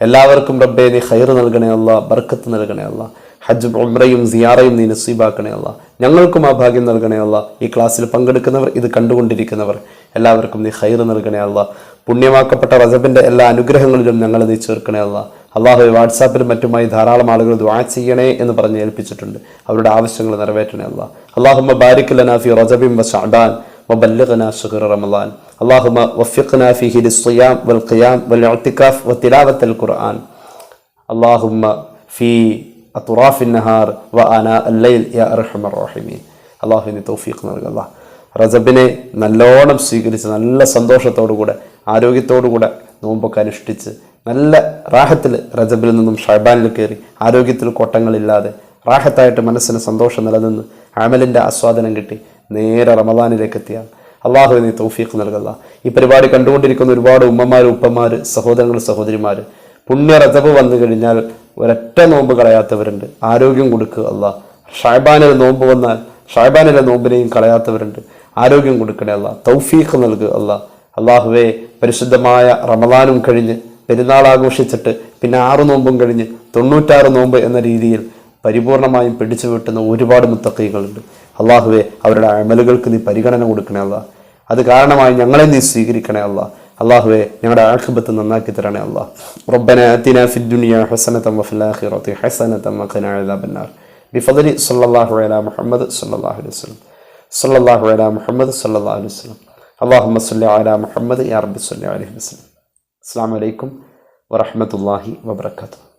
എല്ലാവർക്കും റബ്ബേ നീ ഖൈറ് നൽകണേ അല്ലാഹ്, ബർക്കത്ത് നൽകണേ അല്ലാഹ്. ഹജ്ജ് ഉംറയും സിയാറയും നീ നസീബാക്കണേ അല്ലാഹ്. ഞങ്ങൾക്കും ആ ഭാഗ്യം നൽകണേ അല്ലാഹ്. ഈ ക്ലാസ്സിൽ പങ്കെടുക്കുന്നവർ, ഇത് കണ്ടുകൊണ്ടിരിക്കുന്നവർ എല്ലാവർക്കും നീ ഖൈറ് നൽകണേ അല്ലാഹ്. പുണ്യമാക്കപ്പെട്ട റജബിന്റെ എല്ലാ അനുഗ്രഹങ്ങളിലും ഞങ്ങളെ നീ ചേർക്കണേ അല്ലാഹ്. അള്ളാഹു വാട്സാപ്പിലും മറ്റുമായി ധാരാളം ആളുകൾ ദുആ ചെയ്യണേ എന്ന് പറഞ്ഞ് ഏൽപ്പിച്ചിട്ടുണ്ട്. അവരുടെ ആവശ്യങ്ങൾ നിറവേറ്റണേ അല്ലാഹ്. അല്ലാഹുമ്മ ബാരിക് ലനാ ഫീ റജബിൻ വശഅബാൻ വബല്ലിഗ്നാ ശഹ്റ റമളാൻ. അല്ലാഹുമ്മ വഫിഖ്നാ ഫീഹി ലിസ്സിയാം വൽഖിയാം വൽഇഅ്തികാഫ് വതിലാവത്തുൽ ഖുർആൻ. അല്ലാഹുമ്മ ഫീ അത്റാഫിൻ നഹാർ വആനാ അൽ-ലൈൽ യാ അർഹമർ റഹീമീൻ. അല്ലാഹു നീ തൗഫീഖ് നൽകുക. റജബിനെ നല്ലോണം സ്വീകരിച്ച് നല്ല സന്തോഷത്തോടുകൂടെ ആരോഗ്യത്തോടുകൂടെ നോമ്പൊക്കെ അനുഷ്ഠിച്ച് നല്ല റാഹത്തിൽ റജബിൽ നിന്നും ഷഅബാനിൽ കയറി ആരോഗ്യത്തിൽ കോട്ടങ്ങളില്ലാതെ റാഹത്തായിട്ട് മനസ്സിന് സന്തോഷം നിലനിന്ന് അമലിൻ്റെ ആസ്വാദനം കിട്ടി നേരെ റമദാനിലേക്ക് എത്തിയാൽ അള്ളാഹു നീ തൗഫീഖ് നൽകുക. ഈ പരിപാടി കണ്ടുകൊണ്ടിരിക്കുന്ന ഒരുപാട് ഉമ്മമാർ, ഉപ്പമാർ, സഹോദരങ്ങൾ, സഹോദരിമാർ, പുണ്യ റജബ് വന്നു കഴിഞ്ഞാൽ ഒരൊറ്റ നോമ്പ് കളയാത്തവരുണ്ട്. ആരോഗ്യം കൊടുക്കുക അല്ലാഹ്. ഷഅബാനിൽ നോമ്പ് വന്നാൽ ഷഅബാനിലെ നോമ്പിനെയും കളയാത്തവരുണ്ട്. ആരോഗ്യം കൊടുക്കണേ അല്ലാഹ്, തൗഫീഖ് നൽകുക അല്ലാഹ്. അള്ളാഹുവേ പരിശുദ്ധമായ റമദാനും കഴിഞ്ഞ് പെരുന്നാൾ ആഘോഷിച്ചിട്ട് പിന്നെ 6 നോമ്പും കഴിഞ്ഞ് 96 നോമ്പ് എന്ന രീതിയിൽ പരിപൂർണമായും പിടിച്ചു വെട്ടുന്ന ഒരുപാട് മുത്തഖീകളുണ്ട്. അള്ളാഹുവേ അവരുടെ അമലുകൾക്ക് നീ പരിഗണന കൊടുക്കണേ അല്ലാഹ്. അത് കാരണമായി ഞങ്ങളെ നീ സ്വീകരിക്കണേ അല്ലാഹ്. അള്ളാഹുവേ ഞങ്ങളുടെ ആഖിബത്ത് നന്നാക്കി തരണേ അല്ലാഹ്. റബ്ബനാ അതിനാ ഫിദ് ദുനിയാ ഹസനതൻ വഫിൽ ആഖിറതി ഹസനതൻ വഖിനാ അദാബന്നാർ. ബിഫദ്ലി സല്ലല്ലാഹു അലാ മുഹമ്മദ് സല്ലല്ലാഹു അലൈഹി വസല്ലം, സല്ലല്ലാഹു അലാ മുഹമ്മദ് സല്ലല്ലാഹു അലൈഹി വസല്ലം. അല്ലാഹുമ്മ സല്ലി അലാ മുഹമ്മദ് യാ റബ്ബി സല്ലി അലൈഹി വസല്ലം. അസ്സലാമു അലൈക്കും വറഹ്മത്തുള്ളാഹി വബറകാതുഹു.